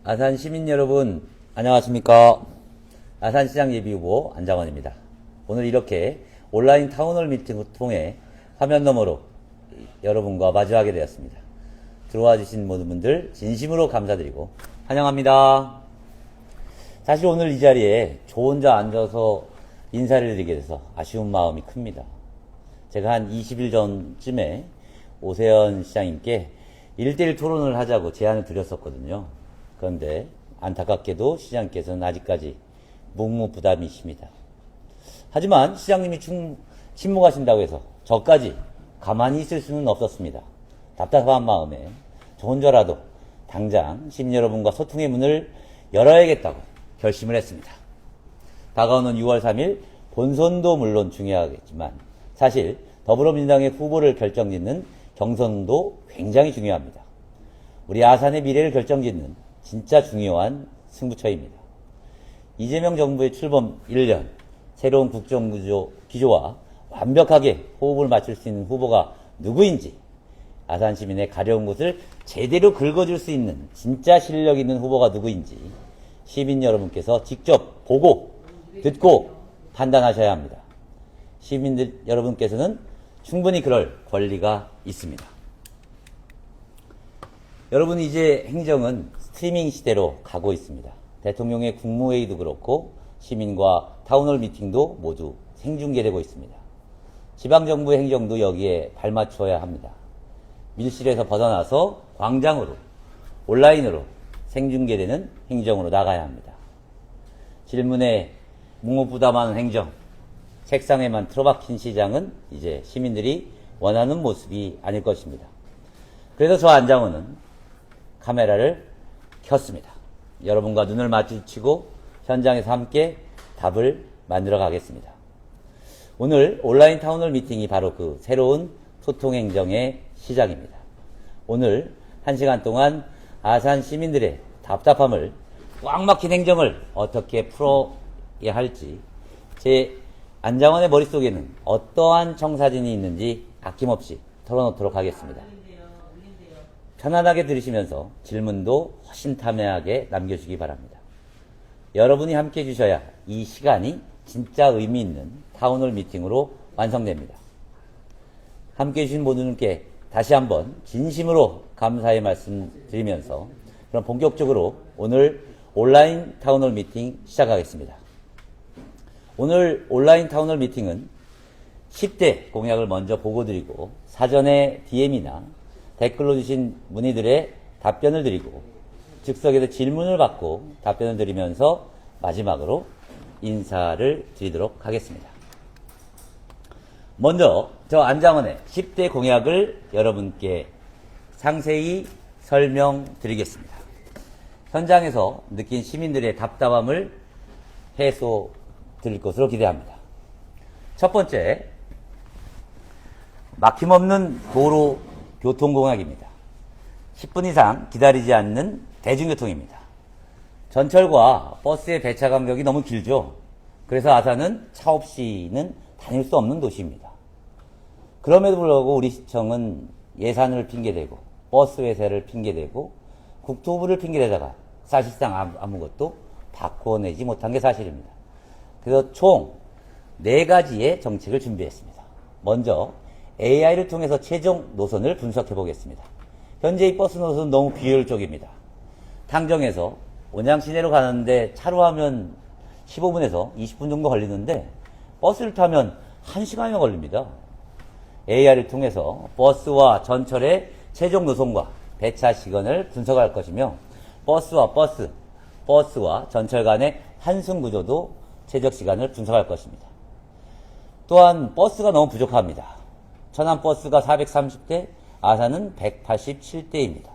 아산 시민 여러분, 안녕하십니까? 아산시장 예비후보 안장원입니다. 오늘 이렇게 온라인 타운홀 미팅을 통해 화면 너머로 여러분과 마주하게 되었습니다. 들어와 주신 모든 분들 진심으로 감사드리고 환영합니다. 사실 오늘 이 자리에 저 혼자 앉아서 인사를 드리게 돼서 아쉬운 마음이 큽니다. 제가 한 20일 전쯤에 오세현 시장님께 1대1 토론을 하자고 제안을 드렸었거든요. 그런데 안타깝게도 시장님께서는 아직까지 묵묵부담이십니다. 하지만 시장님이 침묵하신다고 해서 저까지 가만히 있을 수는 없었습니다. 답답한 마음에 저 혼자라도 당장 시민 여러분과 소통의 문을 열어야겠다고 결심을 했습니다. 다가오는 6월 3일 본선도 물론 중요하겠지만 사실 더불어민주당의 후보를 결정짓는 경선도 굉장히 중요합니다. 우리 아산의 미래를 결정짓는 진짜 중요한 승부처입니다. 이재명 정부의 출범 1년, 새로운 국정구조 기조와 완벽하게 호흡을 맞출 수 있는 후보가 누구인지, 아산 시민의 가려운 곳을 제대로 긁어줄 수 있는 진짜 실력 있는 후보가 누구인지 시민 여러분께서 직접 보고 듣고 판단하셔야 합니다. 시민들 여러분께서는 충분히 그럴 권리가 있습니다. 여러분, 이제 행정은 스트리밍 시대로 가고 있습니다. 대통령의 국무회의도 그렇고 시민과 타운홀 미팅도 모두 생중계되고 있습니다. 지방정부의 행정도 여기에 발맞춰야 합니다. 밀실에서 벗어나서 광장으로, 온라인으로 생중계되는 행정으로 나가야 합니다. 질문에 묵묵부담하는 행정, 책상에만 틀어박힌 시장은 이제 시민들이 원하는 모습이 아닐 것입니다. 그래서 저 안장원은 카메라를 켰습니다. 여러분과 눈을 마주치고 현장에서 함께 답을 만들어 가겠습니다. 오늘 온라인 타운홀 미팅이 바로 그 새로운 소통 행정의 시작입니다. 오늘 1시간 동안 아산 시민들의 답답함을, 꽉 막힌 행정을 어떻게 풀어야 할지, 제 안장원의 머릿속에는 어떠한 청사진이 있는지 아낌없이 털어놓도록 하겠습니다. 편안하게 들으시면서 질문도 허심탄회하게 남겨주시기 바랍니다. 여러분이 함께 해주셔야 이 시간이 진짜 의미 있는 타운홀 미팅으로 완성됩니다. 함께 해주신 모든 분께 다시 한번 진심으로 감사의 말씀 드리면서 그럼 본격적으로 오늘 온라인 타운홀 미팅 시작하겠습니다. 오늘 온라인 타운홀 미팅은 10대 공약을 먼저 보고 드리고 사전에 DM이나 댓글로 주신 문의들의 답변을 드리고 즉석에서 질문을 받고 답변을 드리면서 마지막으로 인사를 드리도록 하겠습니다. 먼저 저 안장원의 10대 공약을 여러분께 상세히 설명드리겠습니다. 현장에서 느낀 시민들의 답답함을 해소 드릴 것으로 기대합니다. 첫 번째, 막힘없는 도로 교통공약입니다. 10분 이상 기다리지 않는 대중교통입니다. 전철과 버스의 배차 간격이 너무 길죠. 그래서 아산은 차 없이는 다닐 수 없는 도시입니다. 그럼에도 불구하고 우리 시청은 예산을 핑계대고 버스 회사를 핑계대고 국토부를 핑계대다가 사실상 아무것도 바꿔내지 못한 게 사실입니다. 그래서 총 4가지의 정책을 준비했습니다. 먼저 AI를 통해서 최종 노선을 분석해 보겠습니다. 현재 이 버스 노선은 너무 비효율적입니다. 탕정에서 온양 시내로 가는데 차로 하면 15분에서 20분 정도 걸리는데 버스를 타면 1시간이나 걸립니다. AI를 통해서 버스와 전철의 최종 노선과 배차 시간을 분석할 것이며 버스와 전철 간의 환승 구조도 최적 시간을 분석할 것입니다. 또한 버스가 너무 부족합니다. 천안버스가 430대, 아산은 187대입니다.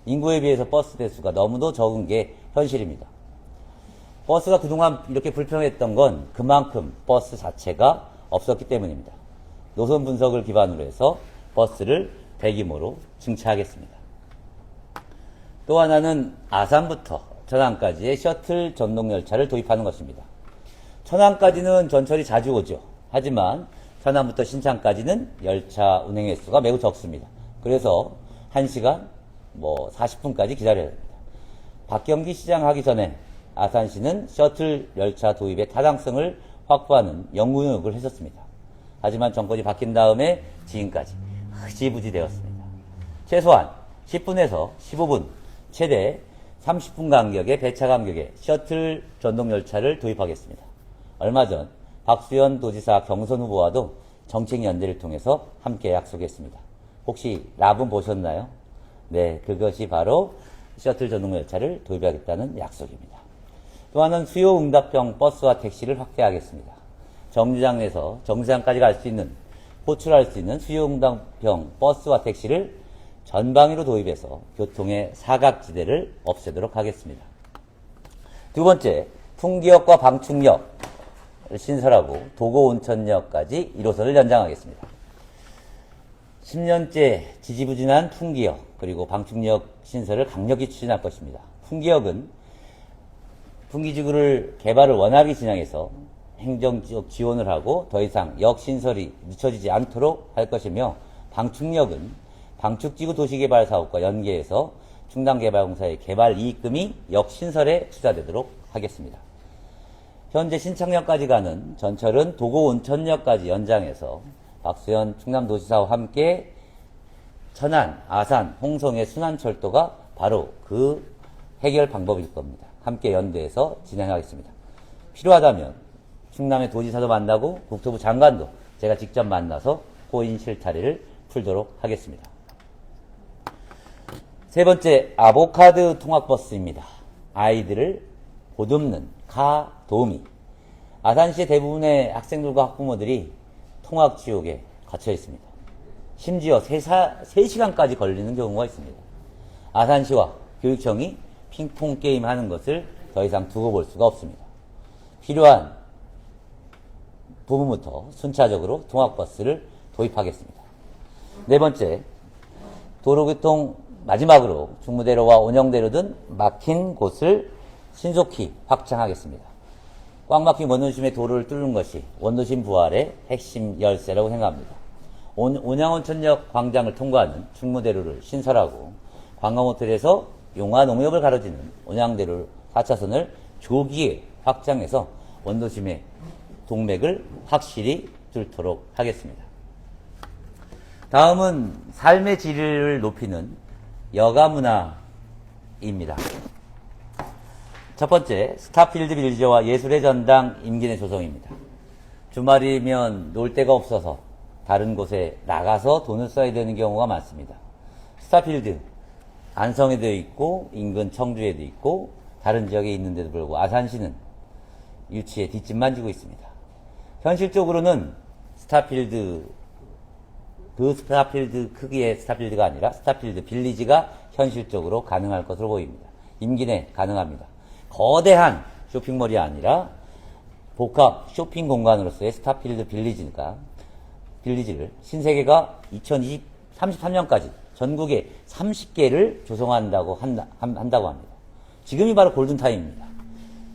인구에 비해서 버스 대수가 너무도 적은 게 현실입니다. 버스가 그동안 이렇게 불편했던 건 그만큼 버스 자체가 없었기 때문입니다. 노선 분석을 기반으로 해서 버스를 대규모로 증차하겠습니다. 또 하나는 아산부터 천안까지의 셔틀 전동열차를 도입하는 것입니다. 천안까지는 전철이 자주 오죠. 하지만 천안부터 신창까지는 열차 운행 횟수가 매우 적습니다. 그래서 1시간 40분까지 기다려야 됩니다. 박경기 시장 하기 전에 아산시는 셔틀 열차 도입의 타당성을 확보하는 연구 노력을 했었습니다. 하지만 정권이 바뀐 다음에 지금까지 흐지부지 되었습니다. 최소한 10분에서 15분, 최대 30분 간격의 배차 간격의 셔틀 전동 열차를 도입하겠습니다. 얼마 전 박수현 도지사 경선 후보와도 정책 연대를 통해서 함께 약속했습니다. 혹시 라분 보셨나요? 네, 그것이 바로 셔틀 전동 열차를 도입하겠다는 약속입니다. 또 하나는 수요 응답형 버스와 택시를 확대하겠습니다. 정류장 내에서 정류장까지 갈 수 있는, 호출할 수 있는 수요 응답형 버스와 택시를 전방위로 도입해서 교통의 사각지대를 없애도록 하겠습니다. 두 번째, 풍기역과 방충역을 신설하고 도고온천역까지 1호선을 연장하겠습니다. 10년째 지지부진한 풍기역 그리고 방충역 신설을 강력히 추진할 것입니다. 풍기역은 풍기지구를 개발을 원활히 진행해서 행정적 지원을 하고 더 이상 역 신설이 늦춰지지 않도록 할 것이며, 방충역은 방축지구 도시개발 사업과 연계해서 충남개발공사의 개발 이익금이 역 신설에 투자되도록 하겠습니다. 현재 신창역까지 가는 전철은 도고온천역까지 연장해서 박수현 충남도지사와 함께 천안, 아산, 홍성의 순환철도가 바로 그 해결 방법일 겁니다. 함께 연대해서 진행하겠습니다. 필요하다면 충남의 도지사도 만나고 국토부 장관도 제가 직접 만나서 호인 실타래를 풀도록 하겠습니다. 세 번째, 아보카드 통학버스입니다. 아이들을 보듬는 가도미. 아산시의 대부분의 학생들과 학부모들이 통학지옥에 갇혀 있습니다. 심지어 3시간까지 걸리는 경우가 있습니다. 아산시와 교육청이 핑퐁 게임 하는 것을 더 이상 두고 볼 수가 없습니다. 필요한 부분부터 순차적으로 통학버스를 도입하겠습니다. 네 번째, 도로교통 마지막으로 중무대로와 온영대로 등 막힌 곳을 신속히 확장하겠습니다. 꽉 막힌 원도심의 도로를 뚫는 것이 원도심 부활의 핵심 열쇠라고 생각합니다. 온양온천역 광장을 통과하는 중무대로를 신설하고 관광호텔에서 용화농협을 가로지는 온양대로 4차선을 조기에 확장해서 원도심의 동맥을 확실히 뚫도록 하겠습니다. 다음은 삶의 질을 높이는 여가문화입니다. 첫 번째, 스타필드 빌리지와 예술의 전당 임기내 조성입니다. 주말이면 놀 데가 없어서 다른 곳에 나가서 돈을 써야 되는 경우가 많습니다. 스타필드, 안성에도 있고 인근 청주에도 있고 다른 지역에 있는데도 불구하고 아산시는 유치에 뒷짐만 지고 있습니다. 현실적으로는 스타필드, 그 스타필드 크기의 스타필드가 아니라 스타필드 빌리지가 현실적으로 가능할 것으로 보입니다. 임기 내 가능합니다. 거대한 쇼핑몰이 아니라 복합 쇼핑 공간으로서의 스타필드 빌리지를 신세계가 2033년까지 전국에 30개를 조성한다고 한다고 합니다. 지금이 바로 골든타임입니다.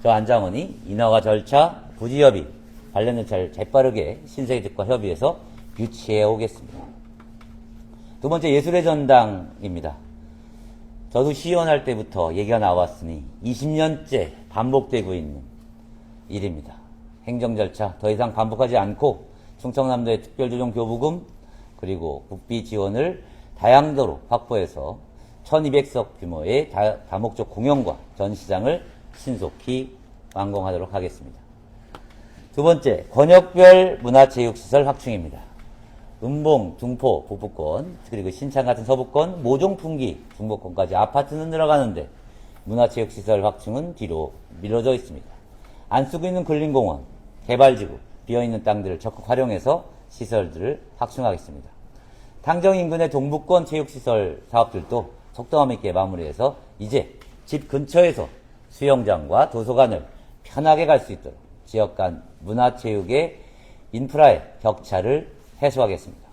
저 안장원이 인허가 절차, 부지협의, 관련 절차를 재빠르게 신세계측과 협의해서 유치해 오겠습니다. 두 번째, 예술의 전당입니다. 저도 시연할 때부터 얘기가 나왔으니 20년째 반복되고 있는 일입니다. 행정 절차 더 이상 반복하지 않고 충청남도의 특별조정 교부금 그리고 국비 지원을 다양도로 확보해서 1200석 규모의 다목적 공연과 전시장을 신속히 완공하도록 하겠습니다. 두 번째, 권역별 문화체육시설 확충입니다. 음봉, 중포, 북부권, 그리고 신창 같은 서부권, 모종풍기, 중부권까지 아파트는 들어가는데 문화체육시설 확충은 뒤로 미뤄져 있습니다. 안 쓰고 있는 근린공원, 개발지구, 비어있는 땅들을 적극 활용해서 시설들을 확충하겠습니다. 당정 인근의 동부권 체육시설 사업들도 속도감 있게 마무리해서 이제 집 근처에서 수영장과 도서관을 편하게 갈 수 있도록 지역 간 문화체육의 인프라의 격차를 해소하겠습니다.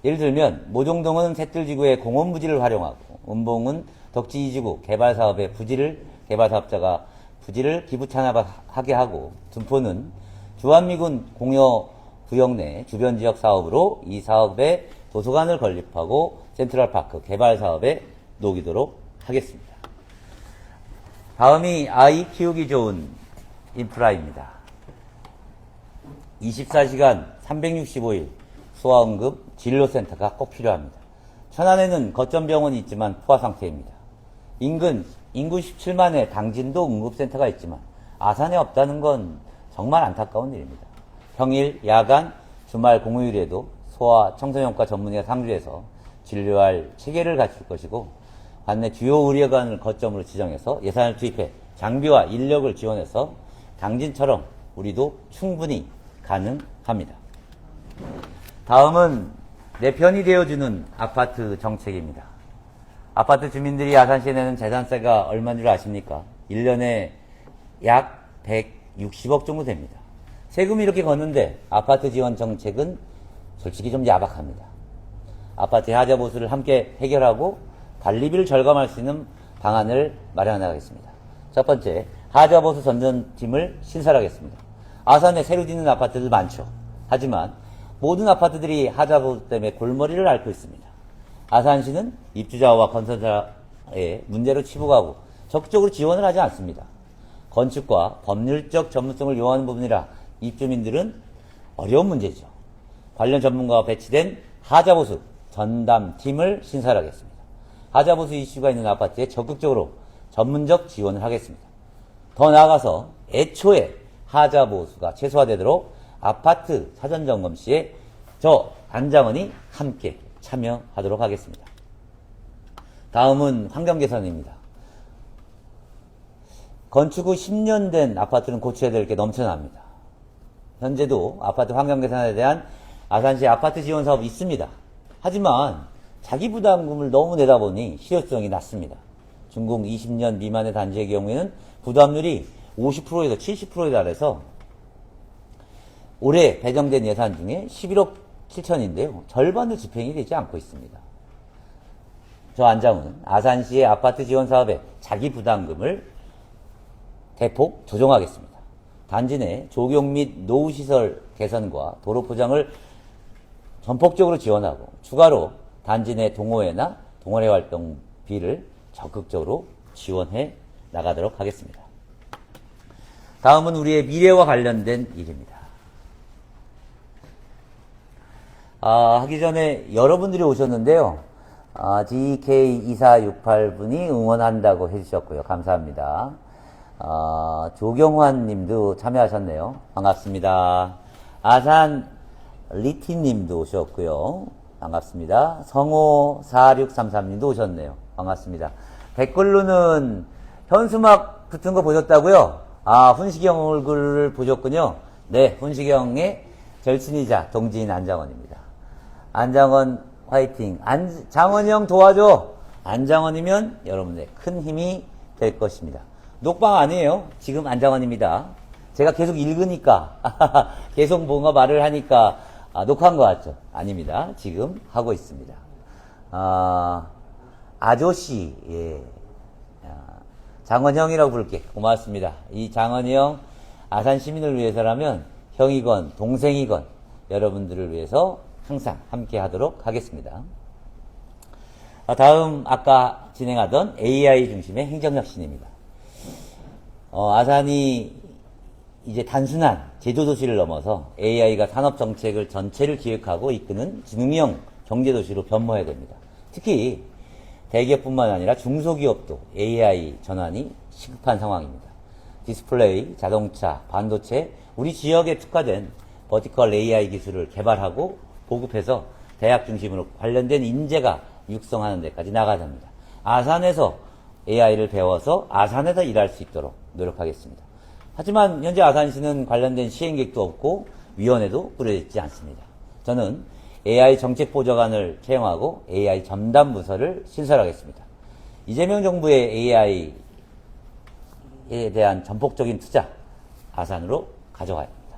예를 들면 모종동은 셋들지구의 공원부지를 활용하고 음봉은 덕지이지구 개발사업의 개발사업자가 부지를 기부 찬합하게 하고 둔포는 주한미군 공여구역 내 주변 지역 사업으로 이 사업에 도서관을 건립하고 센트럴파크 개발 사업에 녹이도록 하겠습니다. 다음이 아이 키우기 좋은 인프라입니다. 24시간 365일 소아응급 진료센터가 꼭 필요합니다. 천안에는 거점병원이 있지만 포화 상태입니다. 인구 17만의 당진도 응급센터가 있지만 아산에 없다는 건 정말 안타까운 일입니다. 평일, 야간, 주말 공휴일에도 소아 청소년과 전문의가 상주해서 진료할 체계를 갖출 것이고 관내 주요 의료관을 거점으로 지정해서 예산을 투입해 장비와 인력을 지원해서 당진처럼 우리도 충분히 가능합니다. 다음은 내 편이 되어주는 아파트 정책입니다. 아파트 주민들이 아산시에 내는 재산세가 얼마인 줄 아십니까? 1년에 약 160억 정도 됩니다. 세금이 이렇게 걷는데 아파트 지원 정책은 솔직히 좀 야박합니다. 아파트의 하자 보수를 함께 해결하고 관리비를 절감할 수 있는 방안을 마련하겠습니다. 첫 번째, 하자 보수 전담팀을 신설하겠습니다. 아산에 새로 짓는 아파트들 많죠. 하지만 모든 아파트들이 하자 보수 때문에 골머리를 앓고 있습니다. 아산시는 입주자와 건설사의 문제로 치부하고 적극적으로 지원을 하지 않습니다. 건축과 법률적 전문성을 요하는 부분이라 입주민들은 어려운 문제죠. 관련 전문가가 배치된 하자보수 전담팀을 신설하겠습니다. 하자보수 이슈가 있는 아파트에 적극적으로 전문적 지원을 하겠습니다. 더 나아가서 애초에 하자보수가 최소화되도록 아파트 사전점검 시에 저 안장원이 함께 참여하도록 하겠습니다. 다음은 환경개선입니다. 건축 후 10년 된 아파트는 고쳐야 될 게 넘쳐납니다. 현재도 아파트 환경개선에 대한 아산시 아파트 지원 사업이 있습니다. 하지만 자기 부담금을 너무 내다 보니 실효성이 낮습니다. 준공 20년 미만의 단지의 경우에는 부담률이 50%에서 70%에 달해서 올해 배정된 예산 중에 11억 7천인데요. 절반도 집행이 되지 않고 있습니다. 저 안장훈은 아산시의 아파트 지원 사업에 자기 부담금을 대폭 조정하겠습니다. 단지 내 조경 및 노후시설 개선과 도로 포장을 전폭적으로 지원하고 추가로 단지 내 동호회나 동아리 활동비를 적극적으로 지원해 나가도록 하겠습니다. 다음은 우리의 미래와 관련된 일입니다. 하기 전에 여러분들이 오셨는데요. GK2468분이 응원한다고 해주셨고요. 감사합니다. 조경환 님도 참여하셨네요. 반갑습니다. 아산 리티 님도 오셨고요. 반갑습니다. 성호 4633 님도 오셨네요. 반갑습니다. 댓글로는 현수막 붙은 거 보셨다고요? 훈시경 얼굴을 보셨군요. 네, 훈시경의 절친이자 동지인 안장원입니다. 안장원 화이팅. 장원이 형 도와줘. 안장원이면 여러분의 큰 힘이 될 것입니다. 녹방 아니에요. 지금 안장원입니다. 제가 계속 읽으니까 계속 뭔가 말을 하니까 녹화한 것 같죠? 아닙니다. 지금 하고 있습니다. 아저씨, 예. 장원 형이라고 부를게. 고맙습니다. 이 장원이 형 아산 시민을 위해서라면 형이건 동생이건 여러분들을 위해서 항상 함께 하도록 하겠습니다. 다음 아까 진행하던 AI 중심의 행정혁신입니다. 아산이 이제 단순한 제조도시를 넘어서 AI가 산업정책을 전체를 기획하고 이끄는 지능형 경제도시로 변모해야 됩니다. 특히 대기업뿐만 아니라 중소기업도 AI 전환이 시급한 상황입니다. 디스플레이, 자동차, 반도체, 우리 지역에 특화된 버티컬 AI 기술을 개발하고 보급해서 대학 중심으로 관련된 인재가 육성하는 데까지 나가야 합니다. 아산에서 AI를 배워서 아산에서 일할 수 있도록 노력하겠습니다. 하지만 현재 아산시는 관련된 시행계획도 없고 위원회도 꾸려져 있지 않습니다. 저는 AI 정책보좌관을 채용하고 AI 전담부서를 신설하겠습니다. 이재명 정부의 AI에 대한 전폭적인 투자, 아산으로 가져가야 합니다.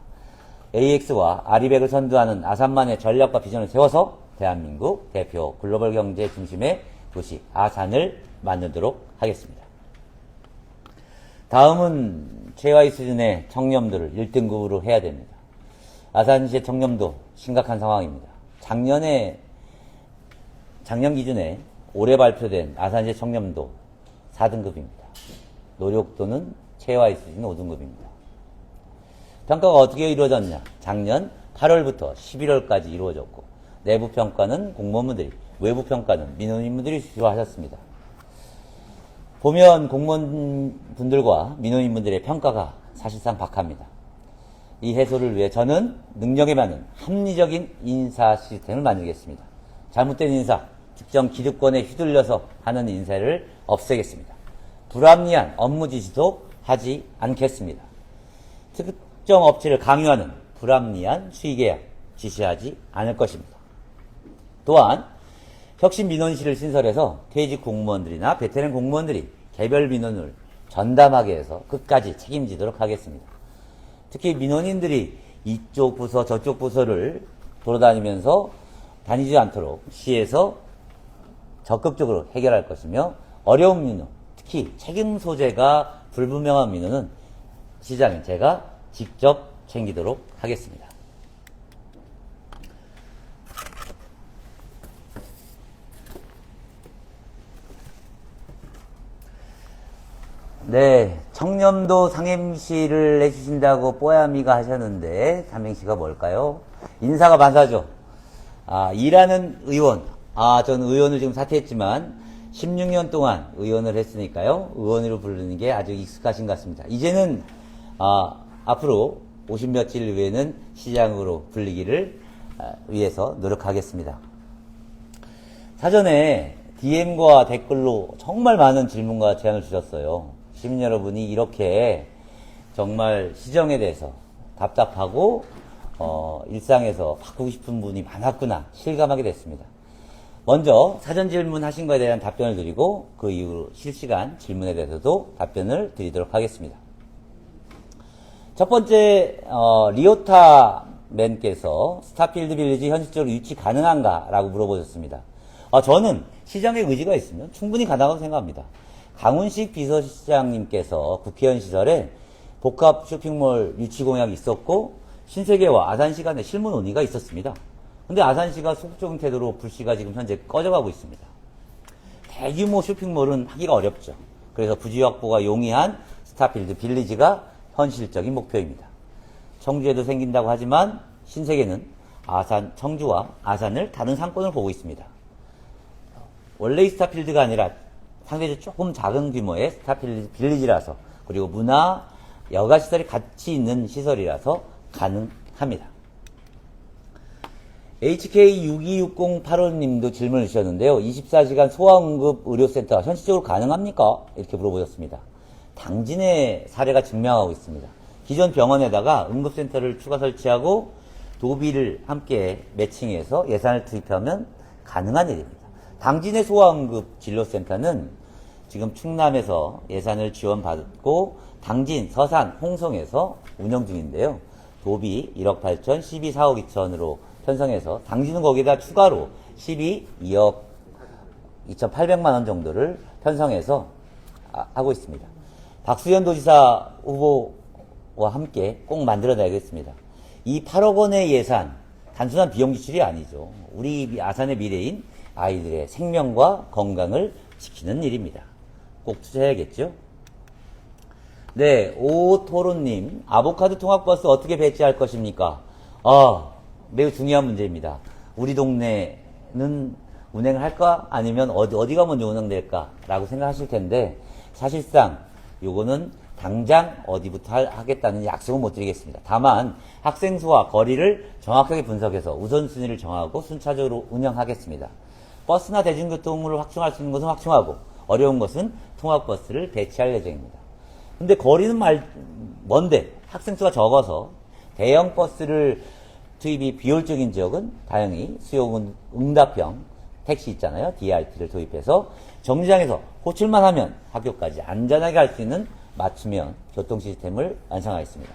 AX와 아리백을 선도하는 아산만의 전략과 비전을 세워서 대한민국 대표 글로벌 경제 중심의 도시 아산을 만들도록 하겠습니다. 다음은 최하위 수준의 청렴도를 1등급으로 해야 됩니다. 아산시의 청렴도 심각한 상황입니다. 작년 기준에 올해 발표된 아산시의 청렴도 4등급입니다. 노력도는 최하위 수준 5등급입니다. 평가가 어떻게 이루어졌냐? 작년 8월부터 11월까지 이루어졌고 내부 평가는 공무원분들이, 외부 평가는 민원인분들이 수료하셨습니다. 보면 공무원분들과 민원인분들의 평가가 사실상 박합니다. 이 해소를 위해 저는 능력에 맞는 합리적인 인사 시스템을 만들겠습니다. 잘못된 인사, 특정 기득권에 휘둘려서 하는 인사를 없애겠습니다. 불합리한 업무 지시도 하지 않겠습니다. 특정 업체를 강요하는 불합리한 수의계약 지시하지 않을 것입니다. 또한 혁신 민원실을 신설해서 퇴직 공무원들이나 베테랑 공무원들이 개별 민원을 전담하게 해서 끝까지 책임지도록 하겠습니다. 특히 민원인들이 이쪽 부서 저쪽 부서를 돌아다니면서 다니지 않도록 시에서 적극적으로 해결할 것이며 어려운 민원, 특히 책임 소재가 불분명한 민원은 시장에 제가 직접 챙기도록 하겠습니다. 네, 청렴도 상임시를 해주신다고 뽀야미가 하셨는데 삼행시가 뭘까요? 인사가 반사죠. 일하는 의원. 전 의원을 지금 사퇴했지만 16년 동안 의원을 했으니까요. 의원으로 부르는 게 아주 익숙하신 것 같습니다. 이제는 앞으로 50며칠 후에는 시장으로 불리기를 위해서 노력하겠습니다. 사전에 DM과 댓글로 정말 많은 질문과 제안을 주셨어요. 시민 여러분이 이렇게 정말 시정에 대해서 답답하고 일상에서 바꾸고 싶은 분이 많았구나 실감하게 됐습니다. 먼저 사전 질문하신 것에 대한 답변을 드리고 그 이후로 실시간 질문에 대해서도 답변을 드리도록 하겠습니다. 첫 번째 리오타맨께서 스타필드 빌리지 현실적으로 유치 가능한가? 라고 물어보셨습니다. 저는 시장의 의지가 있으면 충분히 가능하다고 생각합니다. 강훈식 비서실장님께서 국회의원 시절에 복합 쇼핑몰 유치 공약이 있었고 신세계와 아산시 간에 실무 논의가 있었습니다. 근데 아산시가 소극적인 태도로 불씨가 지금 현재 꺼져가고 있습니다. 대규모 쇼핑몰은 하기가 어렵죠. 그래서 부지 확보가 용이한 스타필드 빌리지가 현실적인 목표입니다. 청주에도 생긴다고 하지만 신세계는 청주와 아산을 다른 상권을 보고 있습니다. 원래 스타필드가 아니라 상대적으로 조금 작은 규모의 스타필드 빌리지라서, 그리고 문화, 여가 시설이 같이 있는 시설이라서 가능합니다. HK626085님도 질문을 주셨는데요. 24시간 소아응급 의료센터 현실적으로 가능합니까? 이렇게 물어보셨습니다. 당진의 사례가 증명하고 있습니다. 기존 병원에다가 응급센터를 추가 설치하고 도비를 함께 매칭해서 예산을 투입하면 가능한 일입니다. 당진의 소아응급 진료센터는 지금 충남에서 예산을 지원받고 당진, 서산, 홍성에서 운영 중인데요. 도비 1억 8천, 12 4억 2천으로 편성해서 당진은 거기다 추가로 12, 2억 2,800만 원 정도를 편성해서 하고 있습니다. 박수현 도지사 후보와 함께 꼭 만들어내겠습니다. 이 8억 원의 예산, 단순한 비용 지출이 아니죠. 우리 아산의 미래인 아이들의 생명과 건강을 지키는 일입니다. 꼭 투자해야겠죠? 네, 오토로님, 아보카도 통학버스 어떻게 배치할 것입니까? 매우 중요한 문제입니다. 우리 동네는 운행을 할까? 아니면 어디가 먼저 운행될까? 라고 생각하실 텐데, 사실상 요거는 당장 어디부터 하겠다는 약속은 못 드리겠습니다. 다만 학생 수와 거리를 정확하게 분석해서 우선순위를 정하고 순차적으로 운영하겠습니다. 버스나 대중교통을 확충할 수 있는 것은 확충하고 어려운 것은 통학버스를 배치할 예정입니다. 근데 거리는 먼데 학생 수가 적어서 대형 버스를 투입이 비효율적인 지역은 다행히 수요 응답형 택시 있잖아요. DRT를 도입해서 정류장에서 호출만 하면 학교까지 안전하게 갈 수 있는 맞춤형 교통 시스템을 완성하겠습니다.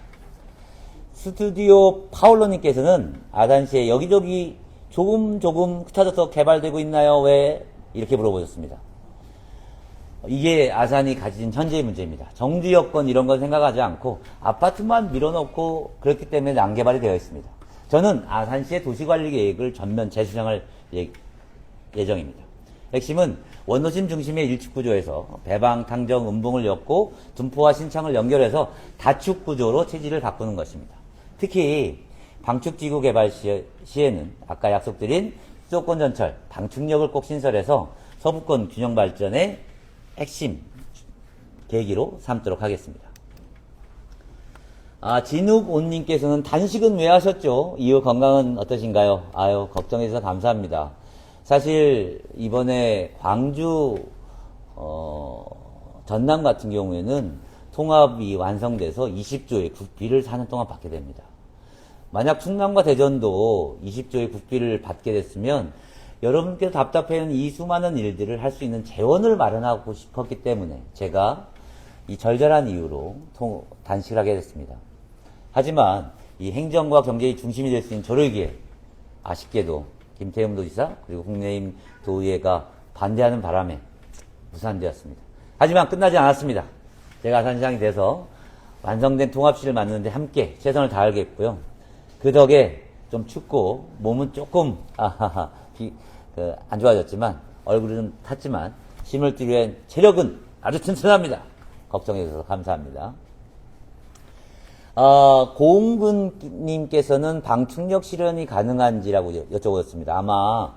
스튜디오 파울로님께서는 아산시에 여기저기 조금 흩어져서 개발되고 있나요? 왜? 이렇게 물어보셨습니다. 이게 아산이 가진 현재의 문제입니다. 정주 여건 이런 건 생각하지 않고 아파트만 밀어넣고 그렇기 때문에 안 개발이 되어 있습니다. 저는 아산시의 도시관리 계획을 전면 재수정할 예정입니다. 핵심은 원도심 중심의 일축 구조에서 배방, 탕정, 음봉을 엮고 둔포와 신창을 연결해서 다축 구조로 체질을 바꾸는 것입니다. 특히 방축지구 개발 시에는 아까 약속드린 수도권 전철, 방축역을 꼭 신설해서 서부권 균형 발전의 핵심 계기로 삼도록 하겠습니다. 진욱온님께서는 단식은 왜 하셨죠? 이후 건강은 어떠신가요? 아유, 걱정해주셔서 감사합니다. 사실, 이번에 광주, 전남 같은 경우에는 통합이 완성돼서 20조의 국비를 4년 동안 받게 됩니다. 만약 충남과 대전도 20조의 국비를 받게 됐으면 여러분께서 답답해하는 이 수많은 일들을 할 수 있는 재원을 마련하고 싶었기 때문에 제가 이 절절한 이유로 단식을 하게 됐습니다. 하지만 이 행정과 경제의 중심이 될 수 있는 조례기에 아쉽게도 김태흠 도지사 그리고 국민의힘 도의회가 반대하는 바람에 무산되었습니다. 하지만 끝나지 않았습니다. 제가 아산시장이 돼서 완성된 통합시를 만드는데 함께 최선을 다하겠고요. 그 덕에 좀 춥고 몸은 조금 안 좋아졌지만 얼굴은 좀 탔지만 힘을 띠기 위한 체력은 아주 튼튼합니다. 걱정해 주셔서 감사합니다. 고은근님께서는 방충력 실현이 가능한지라고 여쭤보셨습니다. 아마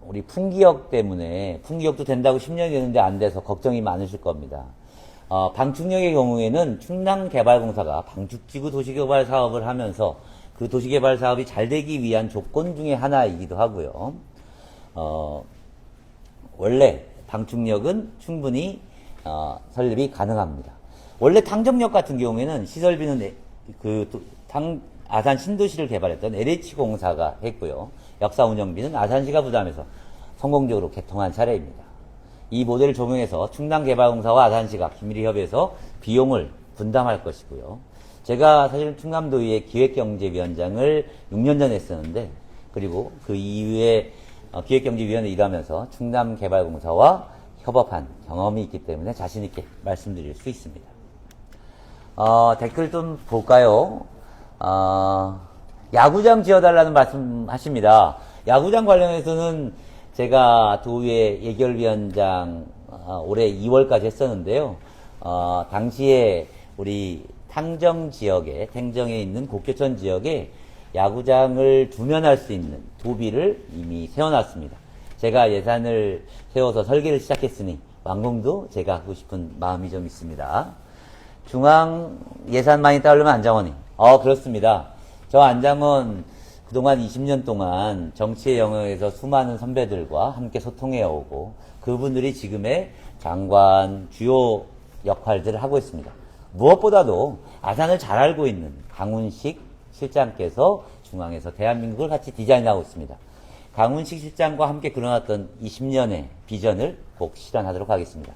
우리 풍기역 때문에 풍기역도 된다고 10년이 됐는데 안 돼서 걱정이 많으실 겁니다. 방충역의 경우에는 충남개발공사가 방축지구 도시개발 사업을 하면서 그 도시개발 사업이 잘 되기 위한 조건 중에 하나이기도 하고요. 원래 방충역은 충분히 설립이 가능합니다. 원래 탕정역 같은 경우에는 시설비는 아산 신도시를 개발했던 LH공사가 했고요. 역사 운영비는 아산시가 부담해서 성공적으로 개통한 사례입니다. 이 모델을 적용해서 충남개발공사와 아산시가 긴밀히 협의해서 비용을 분담할 것이고요. 제가 사실 충남도의회 기획경제위원장을 6년 전에 했었는데 그리고 그 이후에 기획경제위원회 일하면서 충남개발공사와 협업한 경험이 있기 때문에 자신있게 말씀드릴 수 있습니다. 댓글 좀 볼까요? 야구장 지어달라는 말씀 하십니다. 야구장 관련해서는 제가 도의회 예결위원장 올해 2월까지 했었는데요. 당시에 우리 탕정 지역에, 탱정에 있는 곡교천 지역에 야구장을 두면할 수 있는 도비를 이미 세워놨습니다. 제가 예산을 세워서 설계를 시작했으니 완공도 제가 하고 싶은 마음이 좀 있습니다. 중앙 예산 많이 따르면 안장원이. 그렇습니다. 저 안장원 그동안 20년 동안 정치의 영역에서 수많은 선배들과 함께 소통해오고 그분들이 지금의 장관, 주요 역할들을 하고 있습니다. 무엇보다도 아산을 잘 알고 있는 강훈식 실장께서 중앙에서 대한민국을 같이 디자인하고 있습니다. 강훈식 실장과 함께 그려놨던 20년의 비전을 꼭 실현하도록 하겠습니다.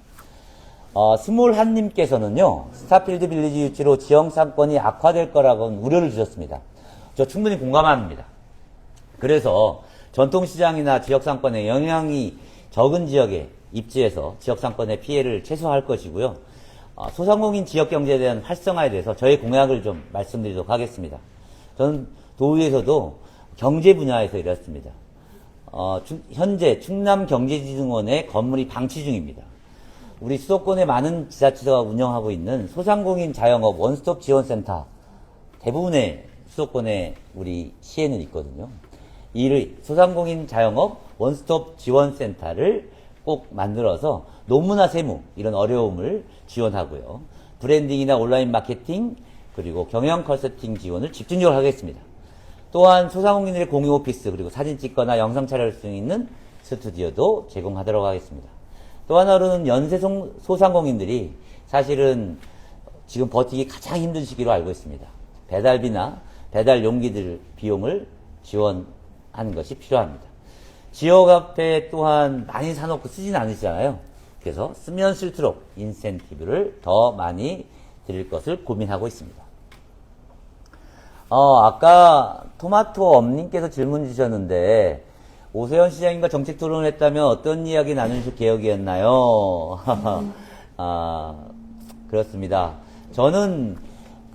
스몰한님께서는요, 스타필드 빌리지 유치로 지형상권이 악화될 거라고는 우려를 주셨습니다. 저 충분히 공감합니다. 그래서 전통시장이나 지역상권에 영향이 적은 지역에 입지해서 지역상권의 피해를 최소화할 것이고요. 소상공인 지역경제에 대한 활성화에 대해서 저의 공약을 좀 말씀드리도록 하겠습니다. 저는 도의에서도 경제 분야에서 일했습니다. 현재 충남경제진흥원의 건물이 방치 중입니다. 우리 수도권의 많은 지자체가 운영하고 있는 소상공인 자영업 원스톱 지원센터 대부분의 수도권에 우리 시에는 있거든요. 이 소상공인 자영업 원스톱 지원센터를 꼭 만들어서 노무나 세무 이런 어려움을 지원하고요. 브랜딩이나 온라인 마케팅 그리고 경영 컨설팅 지원을 집중적으로 하겠습니다. 또한 소상공인들의 공유 오피스 그리고 사진 찍거나 영상 촬영할 수 있는 스튜디오도 제공하도록 하겠습니다. 또 하나로는 연세 소상공인들이 사실은 지금 버티기 가장 힘든 시기로 알고 있습니다. 배달비나 배달 용기들 비용을 지원하는 것이 필요합니다. 지역 앞에 또한 많이 사놓고 쓰진 않으시잖아요. 그래서 쓰면 쓸수록 인센티브를 더 많이 드릴 것을 고민하고 있습니다. 아까 토마토 엄님께서 질문 주셨는데 오세훈 시장님과 정책 토론을 했다면 어떤 이야기 나누실 계획이었나요? 그렇습니다. 저는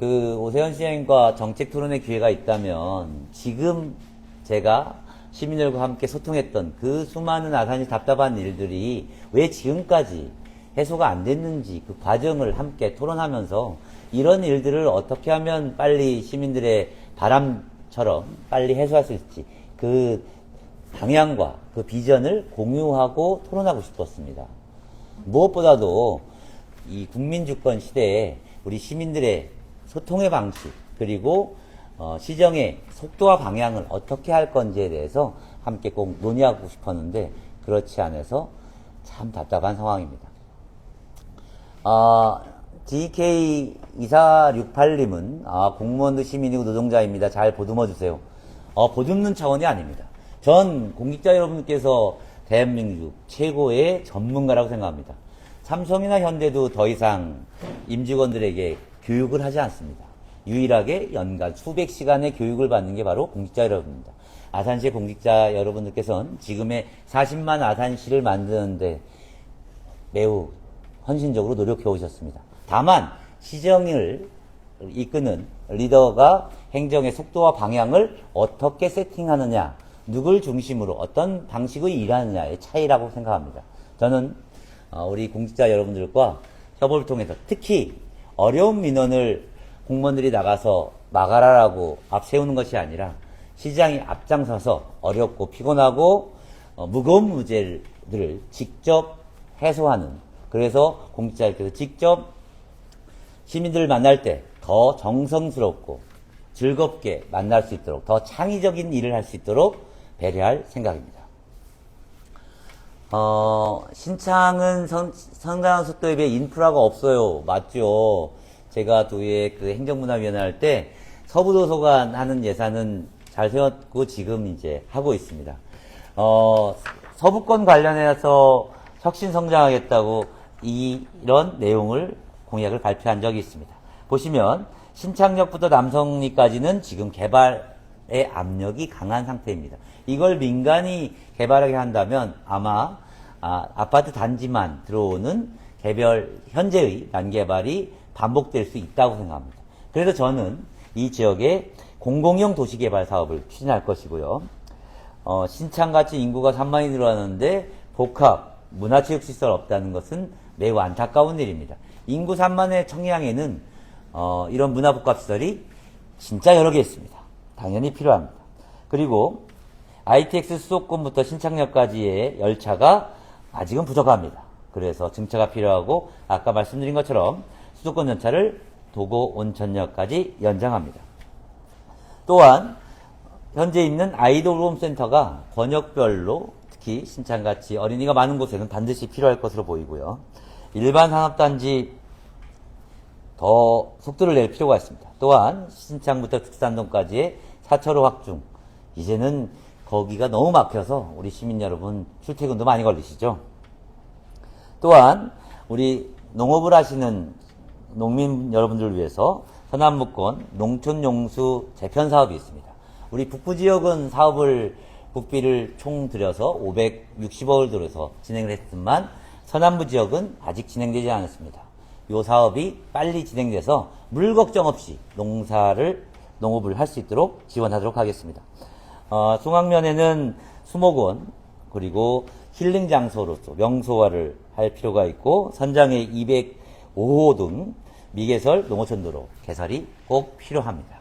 오세훈 시장님과 정책 토론의 기회가 있다면 지금 제가 시민들과 함께 소통했던 그 수많은 아산이 답답한 일들이 왜 지금까지 해소가 안 됐는지 그 과정을 함께 토론하면서 이런 일들을 어떻게 하면 빨리 시민들의 바람처럼 빨리 해소할 수 있을지 그 방향과 그 비전을 공유하고 토론하고 싶었습니다. 무엇보다도 이 국민주권 시대에 우리 시민들의 소통의 방식 그리고 시정의 속도와 방향을 어떻게 할 건지에 대해서 함께 꼭 논의하고 싶었는데 그렇지 않아서 참 답답한 상황입니다. DK2468님은 공무원도 시민이고 노동자입니다. 잘 보듬어 주세요. 보듬는 차원이 아닙니다. 전 공직자 여러분께서 대한민국 최고의 전문가라고 생각합니다. 삼성이나 현대도 더 이상 임직원들에게 교육을 하지 않습니다. 유일하게 연간 수백 시간의 교육을 받는 게 바로 공직자 여러분입니다. 아산시의 공직자 여러분들께서는 지금의 40만 아산시를 만드는데 매우 헌신적으로 노력해 오셨습니다. 다만 시정을 이끄는 리더가 행정의 속도와 방향을 어떻게 세팅하느냐, 누굴 중심으로 어떤 방식의 일하느냐의 차이라고 생각합니다. 저는 우리 공직자 여러분들과 협업을 통해서 특히 어려운 민원을 공무원들이 나가서 막아라라고 앞세우는 것이 아니라 시장이 앞장서서 어렵고 피곤하고 무거운 문제들을 직접 해소하는, 그래서 공직자들께서 직접 시민들을 만날 때 더 정성스럽고 즐겁게 만날 수 있도록, 더 창의적인 일을 할 수 있도록 배려할 생각입니다. 신창은 상당한 속도에 비해 인프라가 없어요. 맞죠? 제가 도의회 그 행정문화위원회 할 때 서부도서관 하는 예산은 잘 세웠고 지금 이제 하고 있습니다. 서부권 관련해서 혁신 성장하겠다고 이런 내용을 공약을 발표한 적이 있습니다. 보시면 신창역부터 남성리까지는 지금 개발의 압력이 강한 상태입니다. 이걸 민간이 개발하게 한다면 아마 아파트 단지만 들어오는 현재의 난개발이 반복될 수 있다고 생각합니다. 그래서 저는 이 지역에 공공형 도시개발 사업을 추진할 것이고요. 신창같이 인구가 3만이 늘어나는데 복합, 문화체육시설 없다는 것은 매우 안타까운 일입니다. 인구 3만의 청양에는 이런 문화복합시설이 진짜 여러 개 있습니다. 당연히 필요합니다. 그리고 ITX 수도권부터 신창역까지의 열차가 아직은 부족합니다. 그래서 증차가 필요하고 아까 말씀드린 것처럼 수도권 전차를 도고 온천역까지 연장합니다. 또한 현재 있는 아이돌 홈센터가 권역별로 특히 신창같이 어린이가 많은 곳에는 반드시 필요할 것으로 보이고요. 일반 산업단지 더 속도를 낼 필요가 있습니다. 또한 신창부터 특산동까지의 4차로 확충, 이제는 거기가 너무 막혀서 우리 시민 여러분 출퇴근도 많이 걸리시죠. 또한 우리 농업을 하시는 농민 여러분들을 위해서 서남북권 농촌용수 재편 사업이 있습니다. 우리 북부지역은 국비를 총 들여서 560억을 들여서 진행을 했지만 서남부 지역은 아직 진행되지 않았습니다. 이 사업이 빨리 진행돼서 물 걱정 없이 농업을 할 수 있도록 지원하도록 하겠습니다. 중앙면에는 수목원 그리고 힐링 장소로서 명소화를 할 필요가 있고 선장의 205호 등 미개설 농어촌도로 개설이 꼭 필요합니다.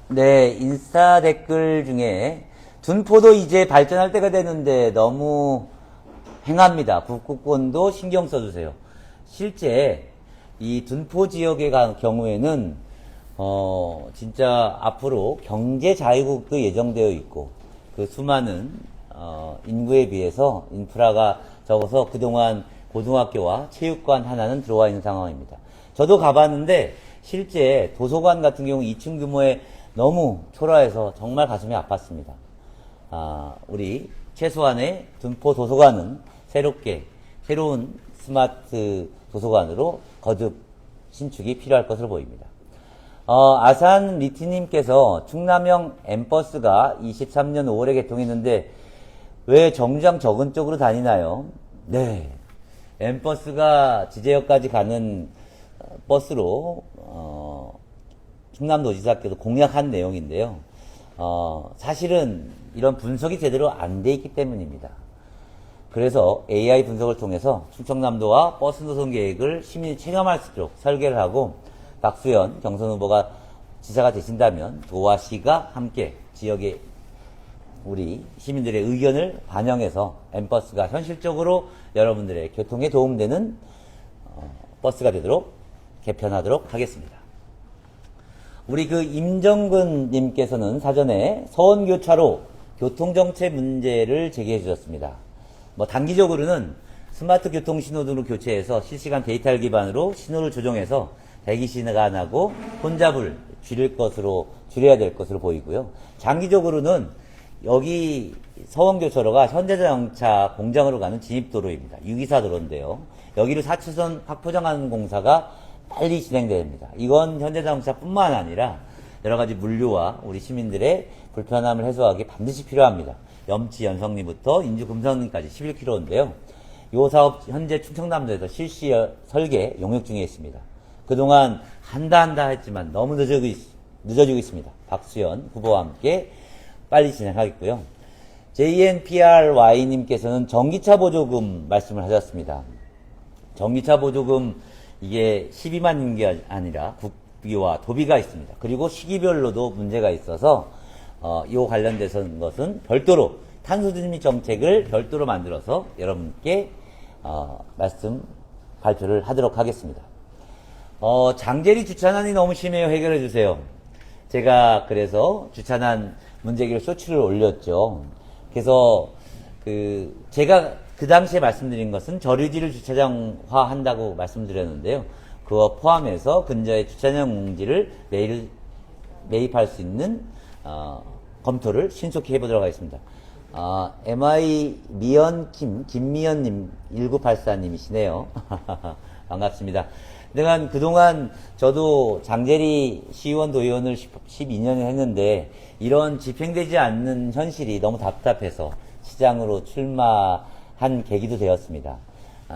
네, 인스타 댓글 중에 둔포도 이제 발전할 때가 되는데 너무 행합니다. 북구권도 신경 써주세요. 실제 이 둔포 지역의 경우에는 진짜 앞으로 경제 자유국도 예정되어 있고 그 수많은 인구에 비해서 인프라가 적어서 그동안 고등학교와 체육관 하나는 들어와 있는 상황입니다. 저도 가봤는데 실제 도서관 같은 경우 2층 규모에 너무 초라해서 정말 가슴이 아팠습니다. 우리 최소한의 둔포 도서관은 새로운 스마트 도서관으로 거듭 신축이 필요할 것으로 보입니다. 아산 리티님께서 충남형 M버스가 23년 5월에 개통했는데 왜 정류장 적은 쪽으로 다니나요? 네, M버스가 지제역까지 가는 버스로 충남도지사께서 공약한 내용인데요. 사실은 이런 분석이 제대로 안 돼 있기 때문입니다. 그래서 AI 분석을 통해서 충청남도와 버스 노선 계획을 시민이 체감할 수 있도록 설계를 하고, 박수현 경선 후보가 지사가 되신다면 도와 시가 함께 지역의 우리 시민들의 의견을 반영해서 M버스가 현실적으로 여러분들의 교통에 도움되는 버스가 되도록 개편하도록 하겠습니다. 우리 임정근 님께서는 사전에 서원교차로 교통정체 문제를 제기해 주셨습니다. 단기적으로는 스마트 교통신호등으로 교체해서 실시간 데이터를 기반으로 신호를 조정해서 대기 시간하고 혼잡을 줄여야 될 것으로 보이고요. 장기적으로는 여기 서원교차로가 현대자동차 공장으로 가는 진입도로입니다. 624 도로인데요. 여기를 4차선 확포장하는 공사가 빨리 진행됩니다. 이건 현대자동차뿐만 아니라 여러가지 물류와 우리 시민들의 불편함을 해소하기 반드시 필요합니다. 염치 연성리부터 인주 금성리까지 11km인데요. 이 사업 현재 충청남도에서 실시 설계 용역 중에 있습니다. 그동안 한다 했지만 너무 늦어지고 있습니다. 박수현 후보와 함께 빨리 진행하겠고요. JNPRY님께서는 전기차 보조금 말씀을 하셨습니다. 전기차 보조금 이게 12만인 게 아니라 국비와 도비가 있습니다. 그리고 시기별로도 문제가 있어서 이 관련돼서 것은 별도로 탄소중립 정책을 별도로 만들어서 여러분께 발표를 하도록 하겠습니다. 장제리 주차난이 너무 심해요. 해결해 주세요. 제가 그래서 주차난 문제기를 쇼츠를 올렸죠. 그래서 제가 그 당시에 말씀드린 것은 저류지를 주차장화 한다고 말씀드렸는데요. 그거 포함해서 근처에 주차장 용지를 매입할 수 있는 검토를 신속히 해보도록 하겠습니다. MI 김미연님 1984님이시네요. 반갑습니다. 그동안 저도 장제리 시의원 도의원을 12년을 했는데 이런 집행되지 않는 현실이 너무 답답해서 시장으로 출마한 계기도 되었습니다.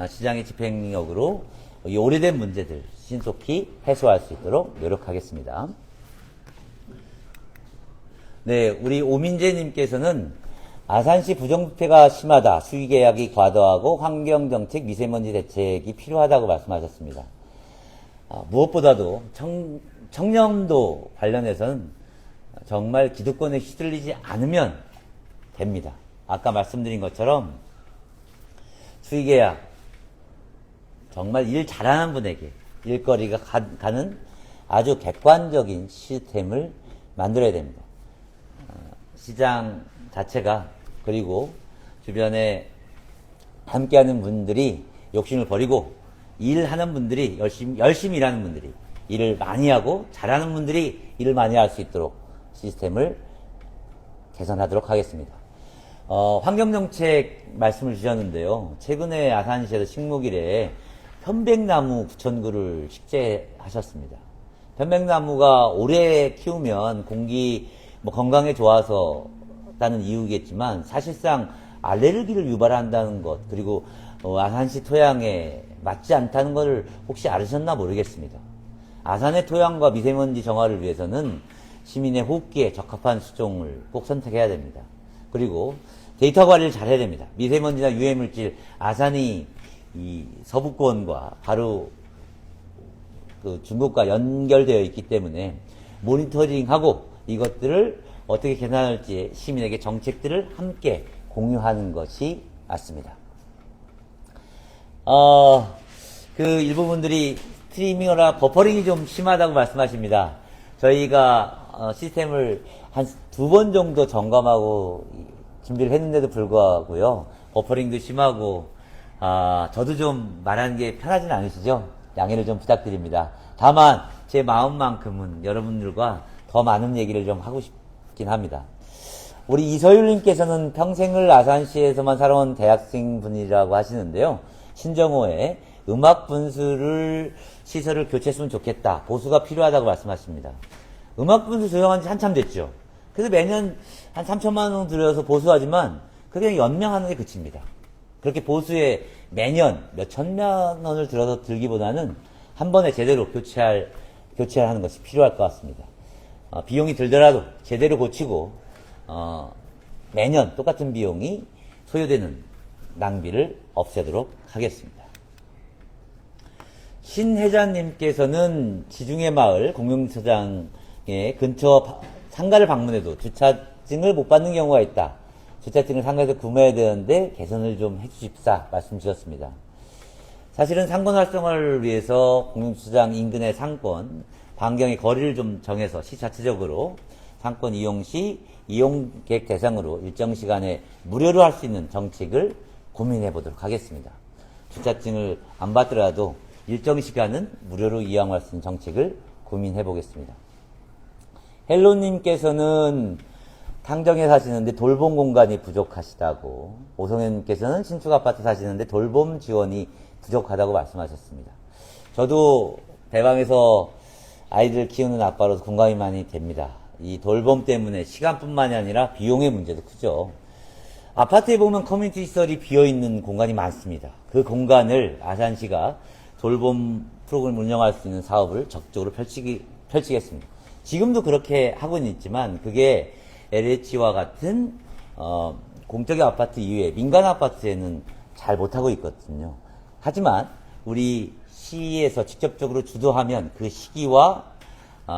시장의 집행력으로 이 오래된 문제들 신속히 해소할 수 있도록 노력하겠습니다. 네, 우리 오민재님께서는 아산시 부정부패가 심하다. 수의계약이 과도하고 환경정책, 미세먼지 대책이 필요하다고 말씀하셨습니다. 무엇보다도 청렴도 관련해서는 정말 기득권에 휘둘리지 않으면 됩니다. 아까 말씀드린 것처럼 수의계약 정말 일 잘하는 분에게 일거리가 가는 아주 객관적인 시스템을 만들어야 됩니다. 시장 자체가 그리고 주변에 함께하는 분들이 욕심을 버리고 일하는 분들이 열심히 일하는 분들이 일을 많이 하고 잘하는 분들이 일을 많이 할 수 있도록 시스템을 개선하도록 하겠습니다. 환경정책 말씀을 주셨는데요. 최근에 아산시에서 식목일에 편백나무 9,000그루를 식재하셨습니다. 편백나무가 오래 키우면 공기 건강에 좋아서 다는 이유겠지만 사실상 알레르기를 유발한다는 것, 그리고 아산시 토양에 맞지 않다는 것을 혹시 알으셨나 모르겠습니다. 아산의 토양과 미세먼지 정화를 위해서는 시민의 호흡기에 적합한 수종을 꼭 선택해야 됩니다. 그리고 데이터 관리를 잘 해야 됩니다. 미세먼지나 유해물질, 아산이 이 서부권과 바로 중국과 연결되어 있기 때문에 모니터링하고 이것들을 어떻게 개선할지 시민에게 정책들을 함께 공유하는 것이 맞습니다. 일부 분들이 스트리밍이나 버퍼링이 좀 심하다고 말씀하십니다. 저희가 시스템을 한 2번 정도 점검하고 준비를 했는데도 불구하고요. 버퍼링도 심하고 저도 좀 말하는 게 편하진 않으시죠? 양해를 좀 부탁드립니다. 다만 제 마음만큼은 여러분들과 더 많은 얘기를 좀 하고 싶긴 합니다. 우리 이서율님께서는 평생을 아산시에서만 살아온 대학생 분이라고 하시는데요. 신정호의 음악 분수를 시설을 교체했으면 좋겠다. 보수가 필요하다고 말씀하십니다. 음악 분수 조정한 지 한참 됐죠. 그래서 매년 한 3천만 원 들여서 보수하지만 그게 연명하는 게 그칩니다. 그렇게 보수에 매년 몇 천만 원을 들어서 들기보다는 한 번에 제대로 교체하는 것이 필요할 것 같습니다. 비용이 들더라도 제대로 고치고 매년 똑같은 비용이 소요되는 낭비를 없애도록 하겠습니다. 신 회장님께서는 지중해 마을 공영주차장의 근처 상가를 방문해도 주차증을 못 받는 경우가 있다. 주차증을 상가에서 구매해야 되는데 개선을 좀 해주십사 말씀 주셨습니다. 사실은 상권 활성화를 위해서 공영주차장 인근의 상권 반경의 거리를 좀 정해서 시 자체적으로 상권 이용 시 이용객 대상으로 일정 시간에 무료로 할 수 있는 정책을 고민해 보도록 하겠습니다. 주차증을 안 받더라도 일정 시간은 무료로 이용할 수 있는 정책을 고민해 보겠습니다. 헬로님께서는 탕정에 사시는데 돌봄 공간이 부족하시다고, 오성현님께서는 신축 아파트 사시는데 돌봄 지원이 부족하다고 말씀하셨습니다. 저도 대방에서 아이들 키우는 아빠로서 공감이 많이 됩니다. 이 돌봄 때문에 시간뿐만이 아니라 비용의 문제도 크죠. 아파트에 보면 커뮤니티 시설이 비어있는 공간이 많습니다. 그 공간을 아산시가 돌봄 프로그램을 운영할 수 있는 사업을 적극적으로 펼치겠습니다. 지금도 그렇게 하고는 있지만 그게 LH와 같은 공적인 아파트 이외에 민간 아파트에는 잘 못하고 있거든요. 하지만 우리 시에서 직접적으로 주도하면 그 시기와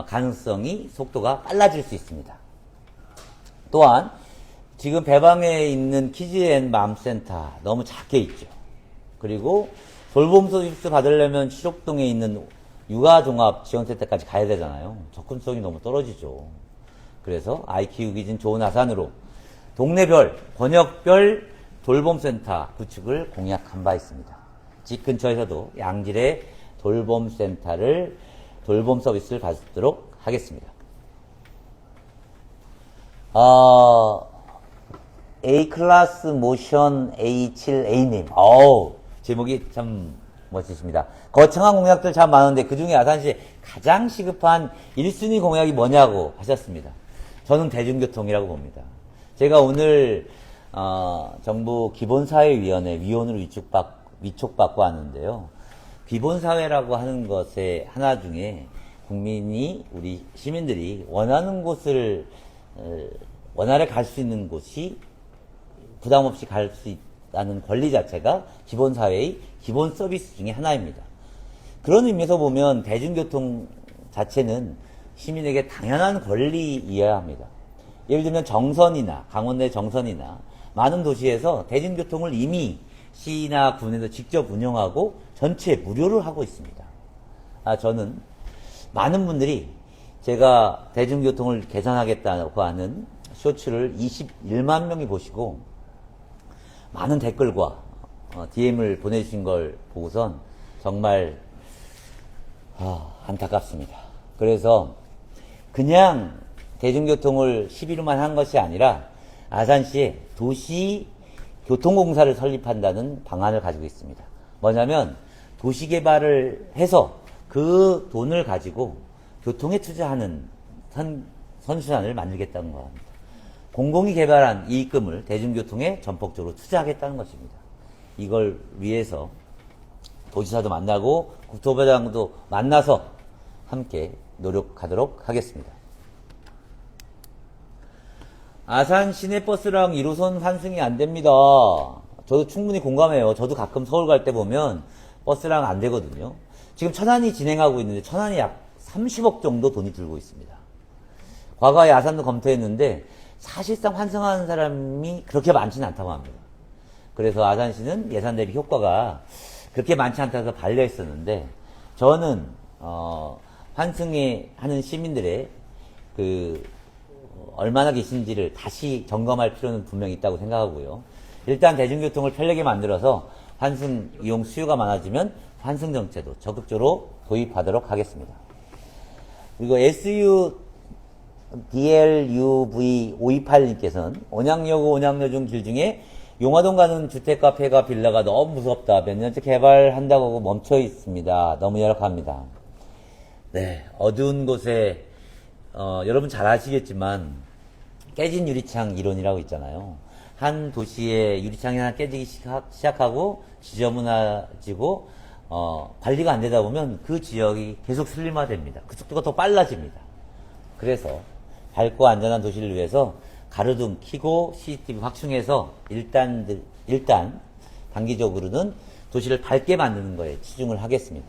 가능성이 속도가 빨라질 수 있습니다. 또한 지금 배방에 있는 키즈앤맘센터 너무 작게 있죠. 그리고 돌봄 서비스 받으려면 시록동에 있는 육아종합지원센터까지 가야 되잖아요. 접근성이 너무 떨어지죠. 그래서 아이 키우기 전 좋은 아산으로 동네별, 권역별 돌봄센터 구축을 공약한 바 있습니다. 집 근처에서도 양질의 돌봄센터를, 돌봄 서비스를 받도록 하겠습니다. A클래스 모션 A7A님. 제목이 참 멋지십니다. 거창한 공약들 참 많은데 그 중에 아산시 가장 시급한 1순위 공약이 뭐냐고 하셨습니다. 저는 대중교통이라고 봅니다. 제가 오늘 정부 기본사회위원회 위원으로 위촉받고 왔는데요. 기본사회라고 하는 것의 하나 중에 국민이, 우리 시민들이 원하는 곳을 원활하게 갈 수 있는 곳이 부담 없이 갈 수 있다는 권리 자체가 기본사회의 기본 서비스 중에 하나입니다. 그런 의미에서 보면 대중교통 자체는 시민에게 당연한 권리이어야 합니다. 예를 들면 정선이나 강원도 정선이나 많은 도시에서 대중교통을 이미 시나 군에서 직접 운영하고 전체 무료를 하고 있습니다. 저는 많은 분들이 제가 대중교통을 개선하겠다고 하는 쇼츠를 21만 명이 보시고 많은 댓글과 DM을 보내주신 걸 보고선 정말 안타깝습니다. 그래서 그냥 대중교통을 11호만 한 것이 아니라 아산시에 도시교통공사를 설립한다는 방안을 가지고 있습니다. 뭐냐면 도시개발을 해서 그 돈을 가지고 교통에 투자하는 선순환을 만들겠다는 겁니다. 공공이 개발한 이익금을 대중교통에 전폭적으로 투자하겠다는 것입니다. 이걸 위해서 도지사도 만나고 국토부장도 만나서 함께 노력하도록 하겠습니다. 아산 시내버스랑 1호선 환승이 안 됩니다. 저도 충분히 공감해요. 저도 가끔 서울 갈 때 보면 버스랑 안 되거든요. 지금 천안이 진행하고 있는데 천안이 약 30억 정도 돈이 들고 있습니다. 과거에 아산도 검토했는데 사실상 환승하는 사람이 그렇게 많지는 않다고 합니다. 그래서 아산시는 예산 대비 효과가 그렇게 많지 않다고 반려했었는데 저는 환승에 하는 시민들의 얼마나 계신지를 다시 점검할 필요는 분명히 있다고 생각하고요. 일단 대중교통을 편리하게 만들어서 환승 이용 수요가 많아지면 환승 정책도 적극적으로 도입하도록 하겠습니다. 그리고 SUDLUV528님께서는 온양여고 온양여중 길 중에 용화동 가는 주택 카페가 빌라가 너무 무섭다. 몇 년째 개발한다고 멈춰 있습니다. 너무 열악합니다. 네, 어두운 곳에 여러분 잘 아시겠지만 깨진 유리창 이론이라고 있잖아요. 한 도시의 유리창이 하나 깨지기 시작하고 지저분해지고 관리가 안 되다 보면 그 지역이 계속 슬림화됩니다. 그 속도가 더 빨라집니다. 그래서 밝고 안전한 도시를 위해서 가로등 켜고 CCTV 확충해서 일단 단기적으로는 도시를 밝게 만드는 거에 치중을 하겠습니다.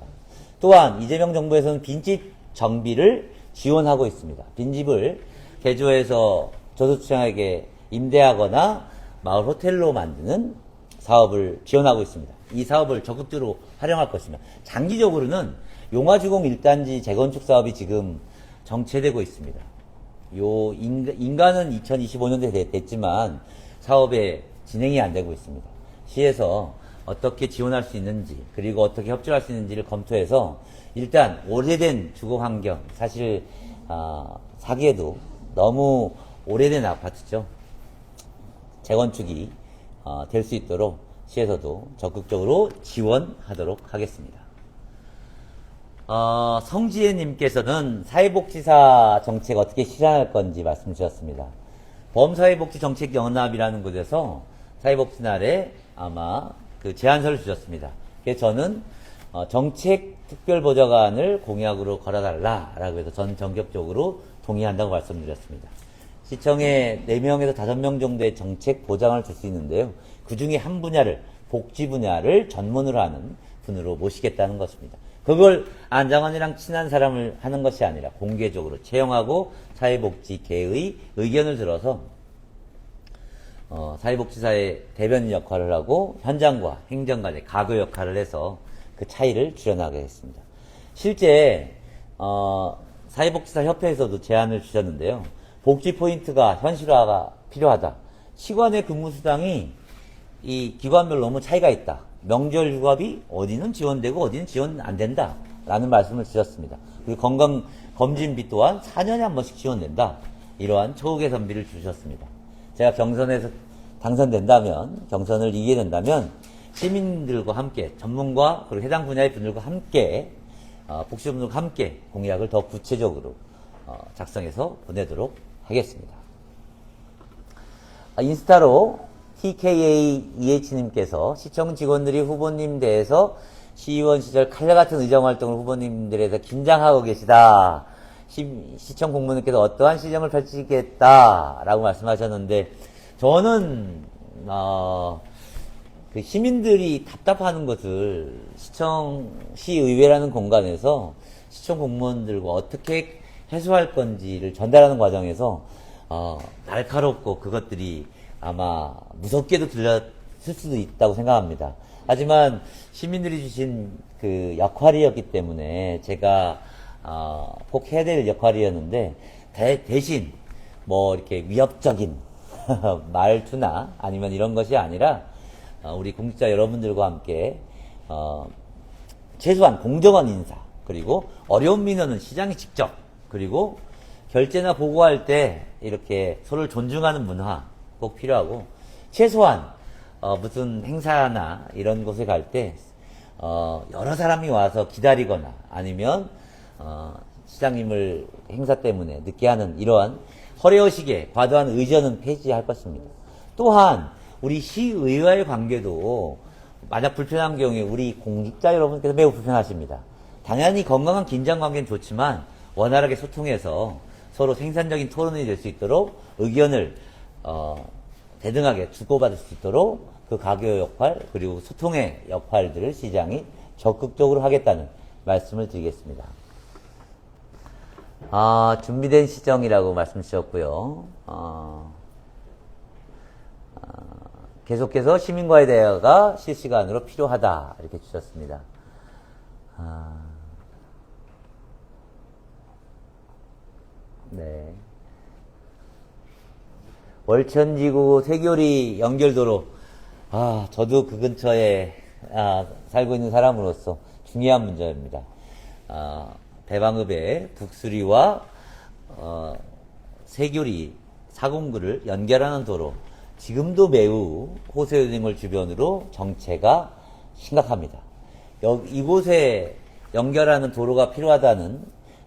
또한 이재명 정부에서는 빈집 정비를 지원하고 있습니다. 빈집을 개조해서 저소득층에게 임대하거나 마을 호텔로 만드는 사업을 지원하고 있습니다. 이 사업을 적극적으로 활용할 것입니다. 장기적으로는 용화주공 1단지 재건축 사업이 지금 정체되고 있습니다. 인가는 2025년도에 됐지만 사업에 진행이 안 되고 있습니다. 시에서 어떻게 지원할 수 있는지 그리고 어떻게 협조할 수 있는지를 검토해서 일단 오래된 주거 환경, 사실 사기에도 너무 오래된 아파트죠. 재건축이 될 수 있도록 시에서도 적극적으로 지원하도록 하겠습니다. 성지혜님께서는 사회복지사 정책 어떻게 실현할 건지 말씀 주셨습니다. 범사회복지정책연합이라는 곳에서 사회복지날에 아마 그 제안서를 주셨습니다. 그래서 저는 정책특별보좌관을 공약으로 걸어달라라고 해서 전 전격적으로 동의한다고 말씀드렸습니다. 시청에 4명에서 5명 정도의 정책 보장을 줄 수 있는데요. 그 중에 한 분야를, 복지 분야를 전문으로 하는 분으로 모시겠다는 것입니다. 그걸 안장관이랑 친한 사람을 하는 것이 아니라 공개적으로 채용하고 사회복지계의 의견을 들어서 사회복지사의 대변인 역할을 하고 현장과 행정 간의 가교 역할을 해서 그 차이를 줄여나가겠습니다. 실제 사회복지사 협회에서도 제안을 주셨는데요. 복지 포인트가 현실화가 필요하다. 시관의 근무수당이 이 기관별로 너무 차이가 있다. 명절 휴가비 어디는 지원되고 어디는 지원 안 된다. 라는 말씀을 주셨습니다. 그리고 건강검진비 또한 4년에 한 번씩 지원된다. 이러한 처우 개선비를 주셨습니다. 제가 경선에서 당선된다면, 경선을 이기게 된다면 시민들과 함께, 전문가 그리고 해당 분야의 분들과 함께, 복지분들과 함께 공약을 더 구체적으로 작성해서 보내도록 하겠습니다. 인스타로 TKAEH님께서 시청 직원들이 후보님 대해서 시의원 시절 칼날같은 의정활동을 후보님들에서 긴장하고 계시다. 시청 공무원님께서 어떠한 시정을 펼치겠다라고 말씀하셨는데, 저는 그 시민들이 답답하는 것을 시의회라는 공간에서 시청 공무원들과 어떻게 해소할 건지를 전달하는 과정에서 날카롭고 그것들이 아마 무섭게도 들렸을 수도 있다고 생각합니다. 하지만 시민들이 주신 그 역할이었기 때문에 제가 꼭 해야 될 역할이었는데, 대신 뭐 이렇게 위협적인 말투나 아니면 이런 것이 아니라 우리 공직자 여러분들과 함께 최소한 공정한 인사, 그리고 어려운 민원은 시장이 직접, 그리고 결제나 보고할 때 이렇게 서로를 존중하는 문화 꼭 필요하고, 최소한 무슨 행사나 이런 곳에 갈 때 여러 사람이 와서 기다리거나 아니면 시장님을 행사 때문에 늦게 하는 이러한 허례허식의 과도한 의전은 폐지할 것입니다. 또한 우리 시의회와의 관계도 만약 불편한 경우에 우리 공직자 여러분께서 매우 불편하십니다. 당연히 건강한 긴장관계는 좋지만 원활하게 소통해서 서로 생산적인 토론이 될 수 있도록 의견을 대등하게 주고받을 수 있도록 그 가교 역할 그리고 소통의 역할들을 시장이 적극적으로 하겠다는 말씀을 드리겠습니다. 준비된 시정이라고 말씀 주셨고요. 계속해서 시민과의 대화가 실시간으로 필요하다 이렇게 주셨습니다. 네. 월천지구 세교리 연결도로, 저도 그 근처에 살고 있는 사람으로서 중요한 문제입니다. 대방읍의 북수리와 세교리 사공구를 연결하는 도로, 지금도 매우 호세등을 주변으로 정체가 심각합니다. 이곳에 연결하는 도로가 필요하다는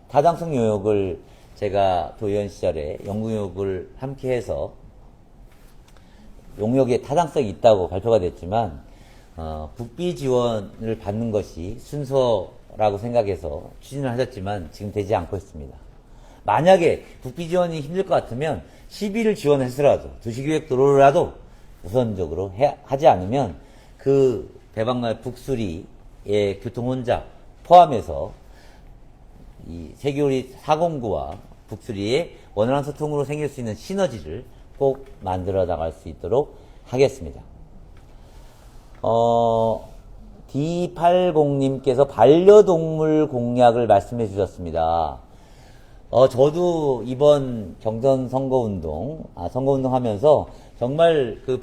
타당성 용역을 제가 도의원 시절에 연구용역을 함께해서 용역에 타당성이 있다고 발표가 됐지만 국비 지원을 받는 것이 순서라고 생각해서 추진을 하셨지만 지금 되지 않고 있습니다. 만약에 국비 지원이 힘들 것 같으면 시비를 지원했으라도 도시계획 도로라도 우선적으로 하지 않으면 그 대박날 북수리의 교통혼잡 포함해서 이 세계우리 409와 북수리의 원활한 소통으로 생길 수 있는 시너지를 꼭 만들어 나갈 수 있도록 하겠습니다. D80님께서 반려동물 공약을 말씀해 주셨습니다. 저도 이번 경선 선거운동 하면서 정말 그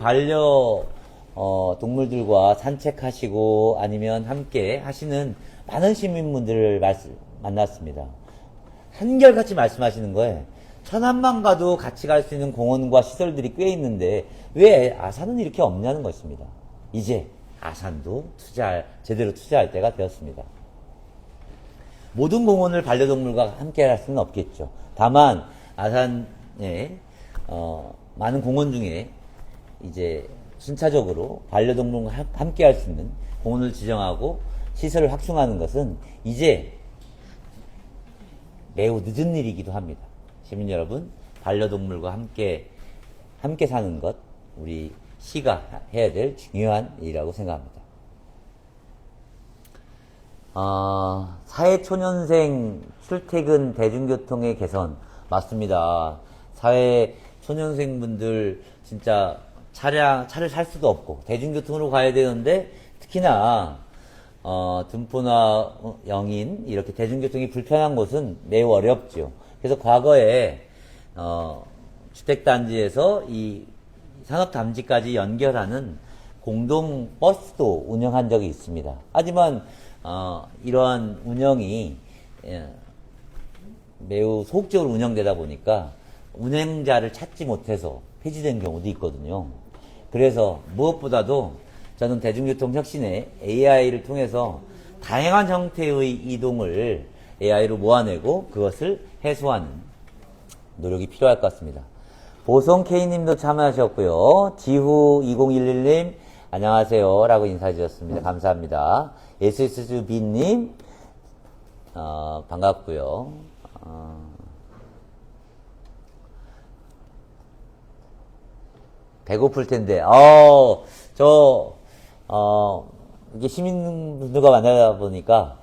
동물들과 산책하시고 아니면 함께 하시는 많은 시민분들을 만났습니다. 한결같이 말씀하시는 거예요. 천안만 가도 같이 갈 수 있는 공원과 시설들이 꽤 있는데 왜 아산은 이렇게 없냐는 것입니다. 이제 아산도 제대로 투자할 때가 되었습니다. 모든 공원을 반려동물과 함께 할 수는 없겠죠. 다만 아산에 많은 공원 중에 이제 순차적으로 반려동물과 함께 할 수 있는 공원을 지정하고 시설을 확충하는 것은 이제 매우 늦은 일이기도 합니다. 시민 여러분, 반려동물과 함께 사는 것 우리 시가 해야 될 중요한 일이라고 생각합니다. 사회초년생 출퇴근 대중교통의 개선 맞습니다. 사회초년생분들 진짜 차를 살 수도 없고 대중교통으로 가야 되는데 특히나 둔포나 영인 이렇게 대중교통이 불편한 곳은 매우 어렵죠. 그래서 과거에 주택단지에서 이 산업단지까지 연결하는 공동 버스도 운영한 적이 있습니다. 하지만 이러한 운영이 매우 소극적으로 운영되다 보니까 운행자를 찾지 못해서 폐지된 경우도 있거든요. 그래서 무엇보다도 저는 대중교통 혁신에 AI를 통해서 다양한 형태의 이동을 AI로 모아내고 그것을 해소하는 노력이 필요할 것 같습니다. 보성 K님도 참여하셨고요. 지후2011님 안녕하세요 라고 인사 주셨습니다. 감사합니다. SSB님 반갑고요. 배고플 텐데 이게 시민분들과 만나다 보니까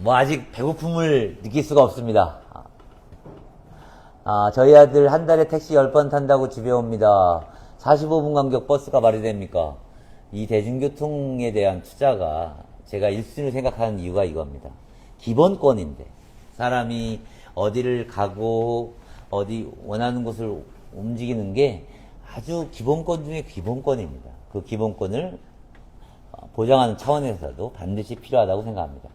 아직 배고픔을 느낄 수가 없습니다. 저희 아들 한 달에 택시 10번 탄다고 집에 옵니다. 45분 간격 버스가 말이 됩니까? 이 대중교통에 대한 투자가 제가 1순위로 생각하는 이유가 이겁니다. 기본권인데 사람이 어디를 가고 어디 원하는 곳을 움직이는 게 아주 기본권 중에 기본권입니다. 그 기본권을 보장하는 차원에서도 반드시 필요하다고 생각합니다.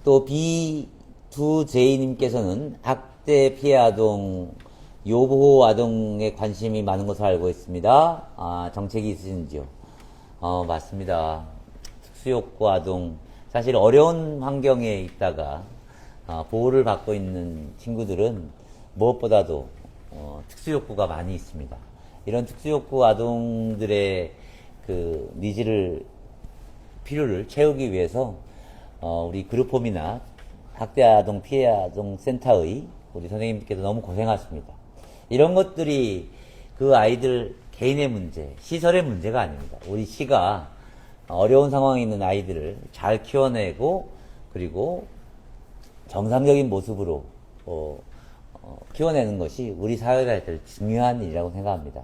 또 B2J님께서는 학대 피해 아동, 요보호 아동에 관심이 많은 것으로 알고 있습니다. 정책이 있으신지요? 맞습니다. 특수요구 아동, 사실 어려운 환경에 있다가 보호를 받고 있는 친구들은 무엇보다도 특수욕구가 많이 있습니다. 이런 특수욕구 아동들의 그 필요를 채우기 위해서 우리 그룹홈이나 학대아동 피해아동 센터의 우리 선생님께서 너무 고생하십니다. 이런 것들이 그 아이들 개인의 문제, 시설의 문제가 아닙니다. 우리 시가 어려운 상황에 있는 아이들을 잘 키워내고 그리고 정상적인 모습으로 키워내는 것이 우리 사회가 해야 될 중요한 일이라고 생각합니다.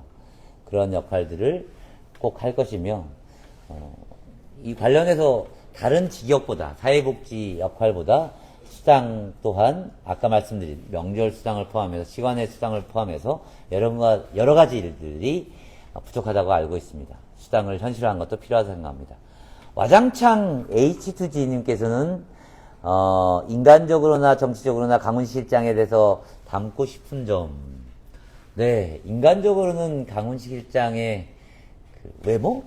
그런 역할들을 꼭 할 것이며 이 관련해서 다른 직역보다 사회복지 역할보다 수당 또한 아까 말씀드린 명절 수당을 포함해서 시간의 수당을 포함해서 여러 가지 일들이 부족하다고 알고 있습니다. 수당을 현실화한 것도 필요하다고 생각합니다. 와장창 H2G님께서는 인간적으로나 정치적으로나 강훈실장에 대해서 담고 싶은 점. 네, 인간적으로는 강훈실장의 그 외모?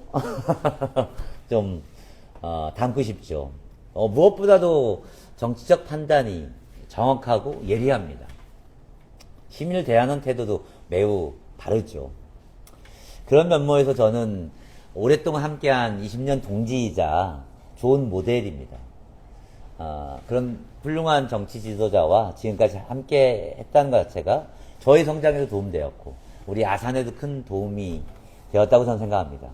좀 담고 싶죠. 무엇보다도 정치적 판단이 정확하고 예리합니다. 시민을 대하는 태도도 매우 바르죠. 그런 면모에서 저는 오랫동안 함께한 20년 동지이자 좋은 모델입니다. 그런 훌륭한 정치 지도자와 지금까지 함께 했다는 것 자체가 저희 성장에도 도움되었고 우리 아산에도 큰 도움이 되었다고 저는 생각합니다.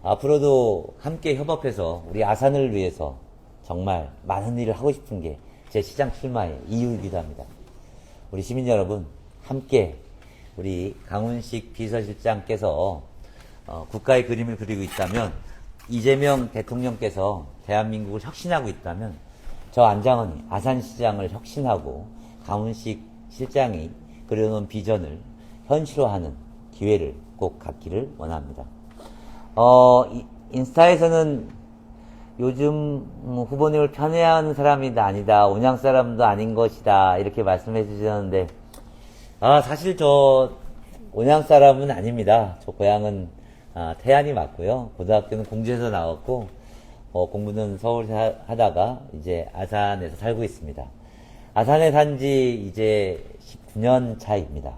앞으로도 함께 협업해서 우리 아산을 위해서 정말 많은 일을 하고 싶은 게 제 시장 출마의 이유이기도 합니다. 우리 시민 여러분 함께 우리 강훈식 비서실장께서 국가의 그림을 그리고 있다면, 이재명 대통령께서 대한민국을 혁신하고 있다면 저 안장원이 아산시장을 혁신하고 강훈식 실장이 그려놓은 비전을 현실화하는 기회를 꼭 갖기를 원합니다. 인스타에서는 요즘 후보님을 편애하는 사람이 아니다, 온양 사람도 아닌 것이다, 이렇게 말씀해 주셨는데, 사실 저 온양 사람은 아닙니다. 저 고향은 태안이 맞고요. 고등학교는 공주에서 나왔고, 공부는 서울에서 하다가 이제 아산에서 살고 있습니다. 아산에 산지 이제 19년 차입니다.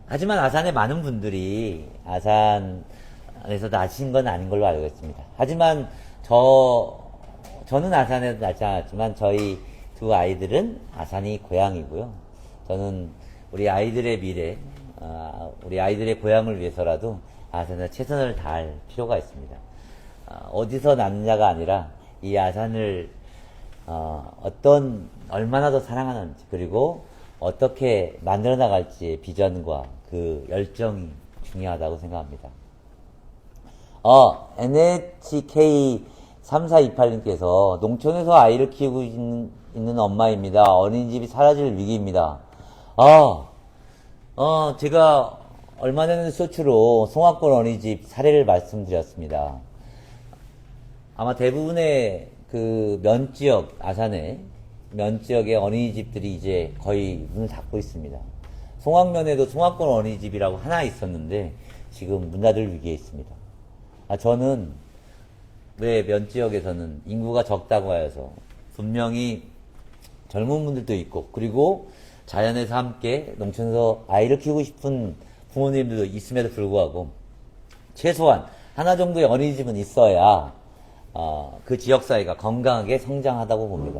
하지만 아산에 많은 분들이 아산에서 나신 건 아닌 걸로 알고 있습니다. 하지만 저는 아산에서 나지 않았지만 저희 두 아이들은 아산이 고향이고요. 저는 우리 아이들의 미래, 우리 아이들의 고향을 위해서라도 아산에 최선을 다할 필요가 있습니다. 어디서 났느냐가 아니라 이 아산을 얼마나 더 사랑하는지, 그리고 어떻게 만들어 나갈지의 비전과 그 열정이 중요하다고 생각합니다. NHK3428님께서 농촌에서 아이를 키우고 있는 엄마입니다. 어린이집이 사라질 위기입니다. 제가 얼마 전에 소추로 송악권 어린이집 사례를 말씀드렸습니다. 아마 대부분의 그 면지역, 아산의 면지역의 어린이집들이 이제 거의 문을 닫고 있습니다. 송악면에도 송악권 어린이집이라고 하나 있었는데 지금 문 닫을 위기에 있습니다. 저는 왜 면지역에서는 인구가 적다고 하여서 분명히 젊은 분들도 있고, 그리고 자연에서 함께 농촌에서 아이를 키우고 싶은 부모님들도 있음에도 불구하고 최소한 하나 정도의 어린이집은 있어야 그 지역사회가 건강하게 성장하다고 봅니다.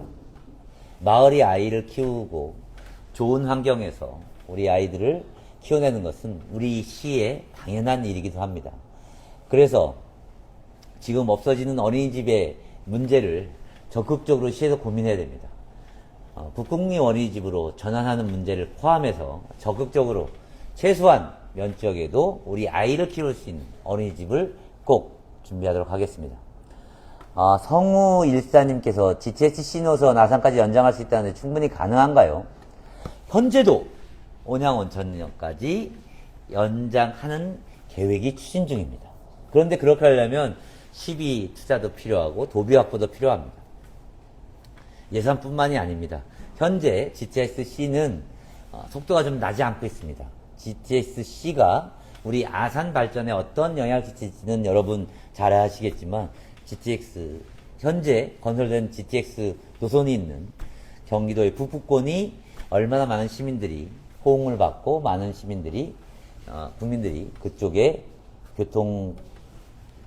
마을이 아이를 키우고 좋은 환경에서 우리 아이들을 키워내는 것은 우리 시의 당연한 일이기도 합니다. 그래서 지금 없어지는 어린이집의 문제를 적극적으로 시에서 고민해야 됩니다. 북극리 어린이집으로 전환하는 문제를 포함해서 적극적으로 최소한 면적에도 우리 아이를 키울 수 있는 어린이집을 꼭 준비하도록 하겠습니다. 성우일사님께서 GTX C노선 아산까지 연장할 수 있다는데 충분히 가능한가요? 현재도 온양온천역까지 연장하는 계획이 추진 중입니다. 그런데 그렇게 하려면 시비 투자도 필요하고 도비 확보도 필요합니다. 예산뿐만이 아닙니다. 현재 GTX-C는 속도가 좀 나지 않고 있습니다. GTX-C가 우리 아산 발전에 어떤 영향을 끼칠지는 여러분 잘 아시겠지만, 현재 건설된 GTX 노선이 있는 경기도의 북부권이 얼마나 많은 시민들이 호응을 받고 많은 시민들이, 국민들이 그쪽에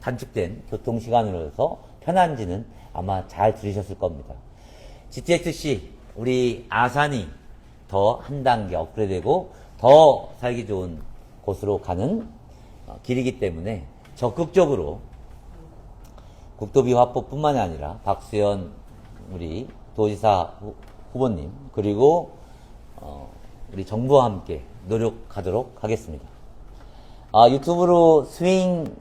단축된 교통시간으로서 편한지는 아마 잘 들으셨을 겁니다. GTX-C, 우리 아산이 더 한 단계 업그레이드되고 더 살기 좋은 곳으로 가는 길이기 때문에 적극적으로 국도비 확보뿐만이 아니라 박수현 우리 도지사 후보님, 그리고 우리 정부와 함께 노력하도록 하겠습니다. 유튜브로 스윙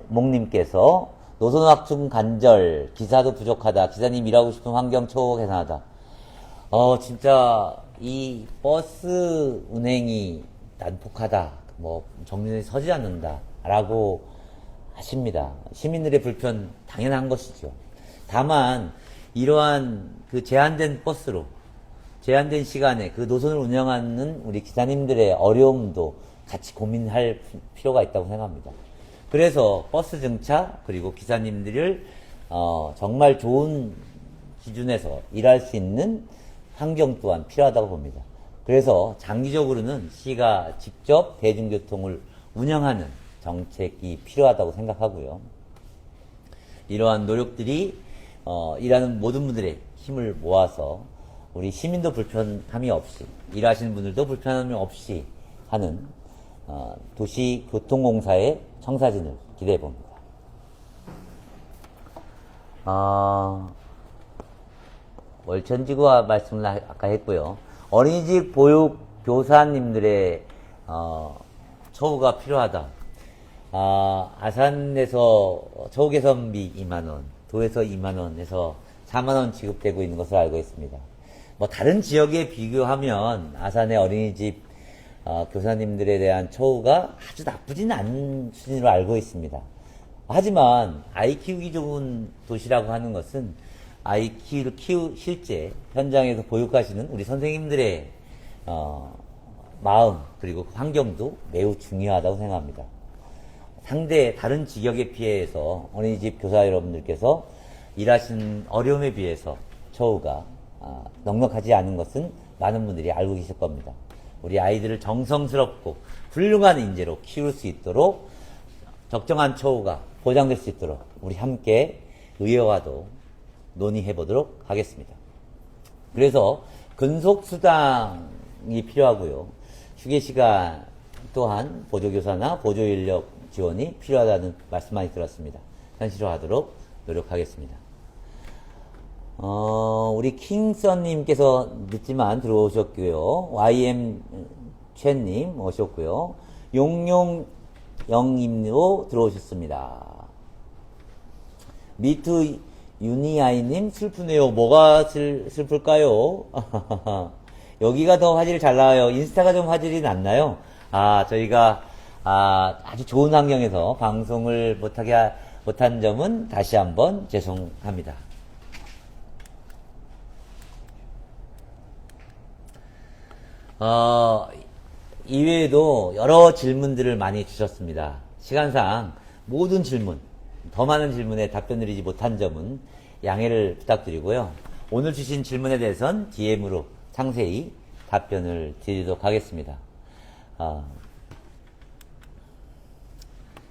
목님께서 노선 확충 간절, 기사도 부족하다, 기사님 일하고 싶은 환경 초보 개선하다. 진짜 이 버스 운행이 난폭하다, 정lin이 서지 않는다 라고 하십니다. 시민들의 불편 당연한 것이죠. 다만 이러한 그 제한된 버스로 제한된 시간에 그 노선을 운영하는 우리 기사님들의 어려움도 같이 고민할 필요가 있다고 생각합니다. 그래서 버스 정차, 그리고 기사님들을 정말 좋은 기준에서 일할 수 있는 환경 또한 필요하다고 봅니다. 그래서 장기적으로는 시가 직접 대중교통을 운영하는 정책이 필요하다고 생각하고요. 이러한 노력들이 일하는 모든 분들의 힘을 모아서 우리 시민도 불편함이 없이, 일하시는 분들도 불편함이 없이 하는 도시교통공사의 청사진을 기대해 봅니다. 월천지구와 말씀을 아까 했고요. 어린이집 보육 교사님들의 처우가 필요하다. 아산에서 처우 개선비 2만원, 도에서 2만원 에서 4만원 지급되고 있는 것으로 알고 있습니다. 뭐 다른 지역에 비교하면 아산의 어린이집 교사님들에 대한 처우가 아주 나쁘진 않은 수준으로 알고 있습니다. 하지만 아이 키우기 좋은 도시라고 하는 것은 아이 실제 현장에서 보육하시는 우리 선생님들의 마음 그리고 환경도 매우 중요하다고 생각합니다. 상대 다른 지역에 비해서 어린이집 교사 여러분들께서 일하시는 어려움에 비해서 처우가 넉넉하지 않은 것은 많은 분들이 알고 계실 겁니다. 우리 아이들을 정성스럽고 훌륭한 인재로 키울 수 있도록 적정한 처우가 보장될 수 있도록 우리 함께 의회와도 논의해 보도록 하겠습니다. 그래서 근속수당이 필요하고요. 휴게시간 또한 보조교사나 보조인력 지원이 필요하다는 말씀 많이 들었습니다. 현실화하도록 노력하겠습니다. 우리 킹선님께서 늦지만 들어오셨고요. YM 최님 오셨고요. 용용영님도 들어오셨습니다. 미투 유니아이님 슬프네요. 뭐가 슬플까요? 여기가 더 화질이 잘 나와요. 인스타가 좀 화질이 낮나요? 저희가 아주 좋은 환경에서 방송을 못한 점은 다시 한번 죄송합니다. 이외에도 여러 질문들을 많이 주셨습니다. 시간상 모든 질문, 더 많은 질문에 답변드리지 못한 점은 양해를 부탁드리고요. 오늘 주신 질문에 대해서는 DM으로 상세히 답변을 드리도록 하겠습니다.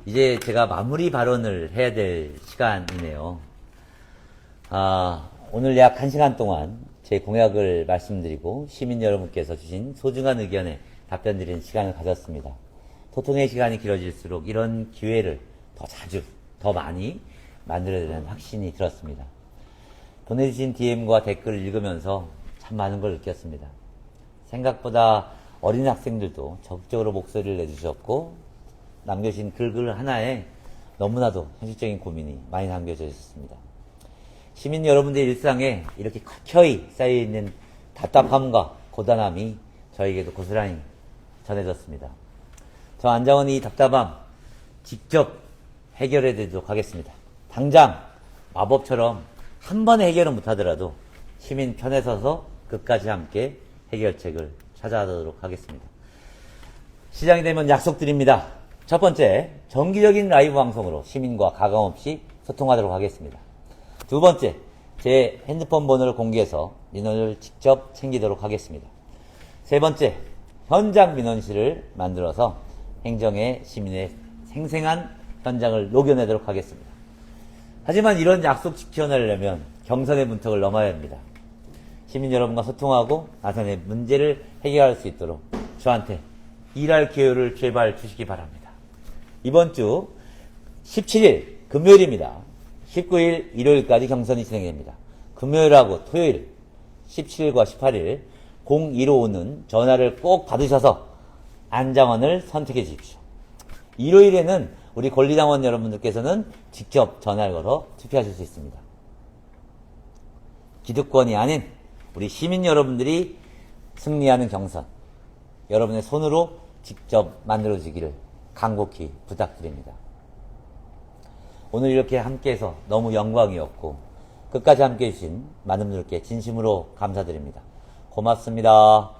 이제 제가 마무리 발언을 해야 될 시간이네요. 오늘 약 1시간 동안 제 공약을 말씀드리고 시민 여러분께서 주신 소중한 의견에 답변 드리는 시간을 가졌습니다. 소통의 시간이 길어질수록 이런 기회를 더 자주, 더 많이 만들어야 되는 확신이 들었습니다. 보내주신 DM과 댓글을 읽으면서 참 많은 걸 느꼈습니다. 생각보다 어린 학생들도 적극적으로 목소리를 내주셨고 남겨주신 글 하나에 너무나도 현실적인 고민이 많이 남겨져 있었습니다. 시민 여러분들의 일상에 이렇게 켜이 쌓여있는 답답함과 고단함이 저에게도 고스란히 전해졌습니다. 저 안장원이 이 답답함 직접 해결해 드리도록 하겠습니다. 당장 마법처럼 한 번에 해결은 못하더라도 시민 편에 서서 끝까지 함께 해결책을 찾아가도록 하겠습니다. 시장이 되면 약속드립니다. 첫 번째, 정기적인 라이브 방송으로 시민과 가감없이 소통하도록 하겠습니다. 두 번째, 제 핸드폰 번호를 공개해서 민원을 직접 챙기도록 하겠습니다. 세 번째, 현장 민원실을 만들어서 행정의 시민의 생생한 현장을 녹여내도록 하겠습니다. 하지만 이런 약속 지켜내려면 경선의 문턱을 넘어야 합니다. 시민 여러분과 소통하고 아산의 문제를 해결할 수 있도록 저한테 일할 기회를 제발 주시기 바랍니다. 이번 주 17일 금요일입니다. 19일 일요일까지 경선이 진행됩니다. 금요일하고 토요일 17일과 18일 0255는 전화를 꼭 받으셔서 안장원을 선택해 주십시오. 일요일에는 우리 권리당원 여러분들께서는 직접 전화를 걸어 투표하실 수 있습니다. 기득권이 아닌 우리 시민 여러분들이 승리하는 경선 여러분의 손으로 직접 만들어지기를 간곡히 부탁드립니다. 오늘 이렇게 함께해서 너무 영광이었고 끝까지 함께해 주신 많은 분들께 진심으로 감사드립니다. 고맙습니다.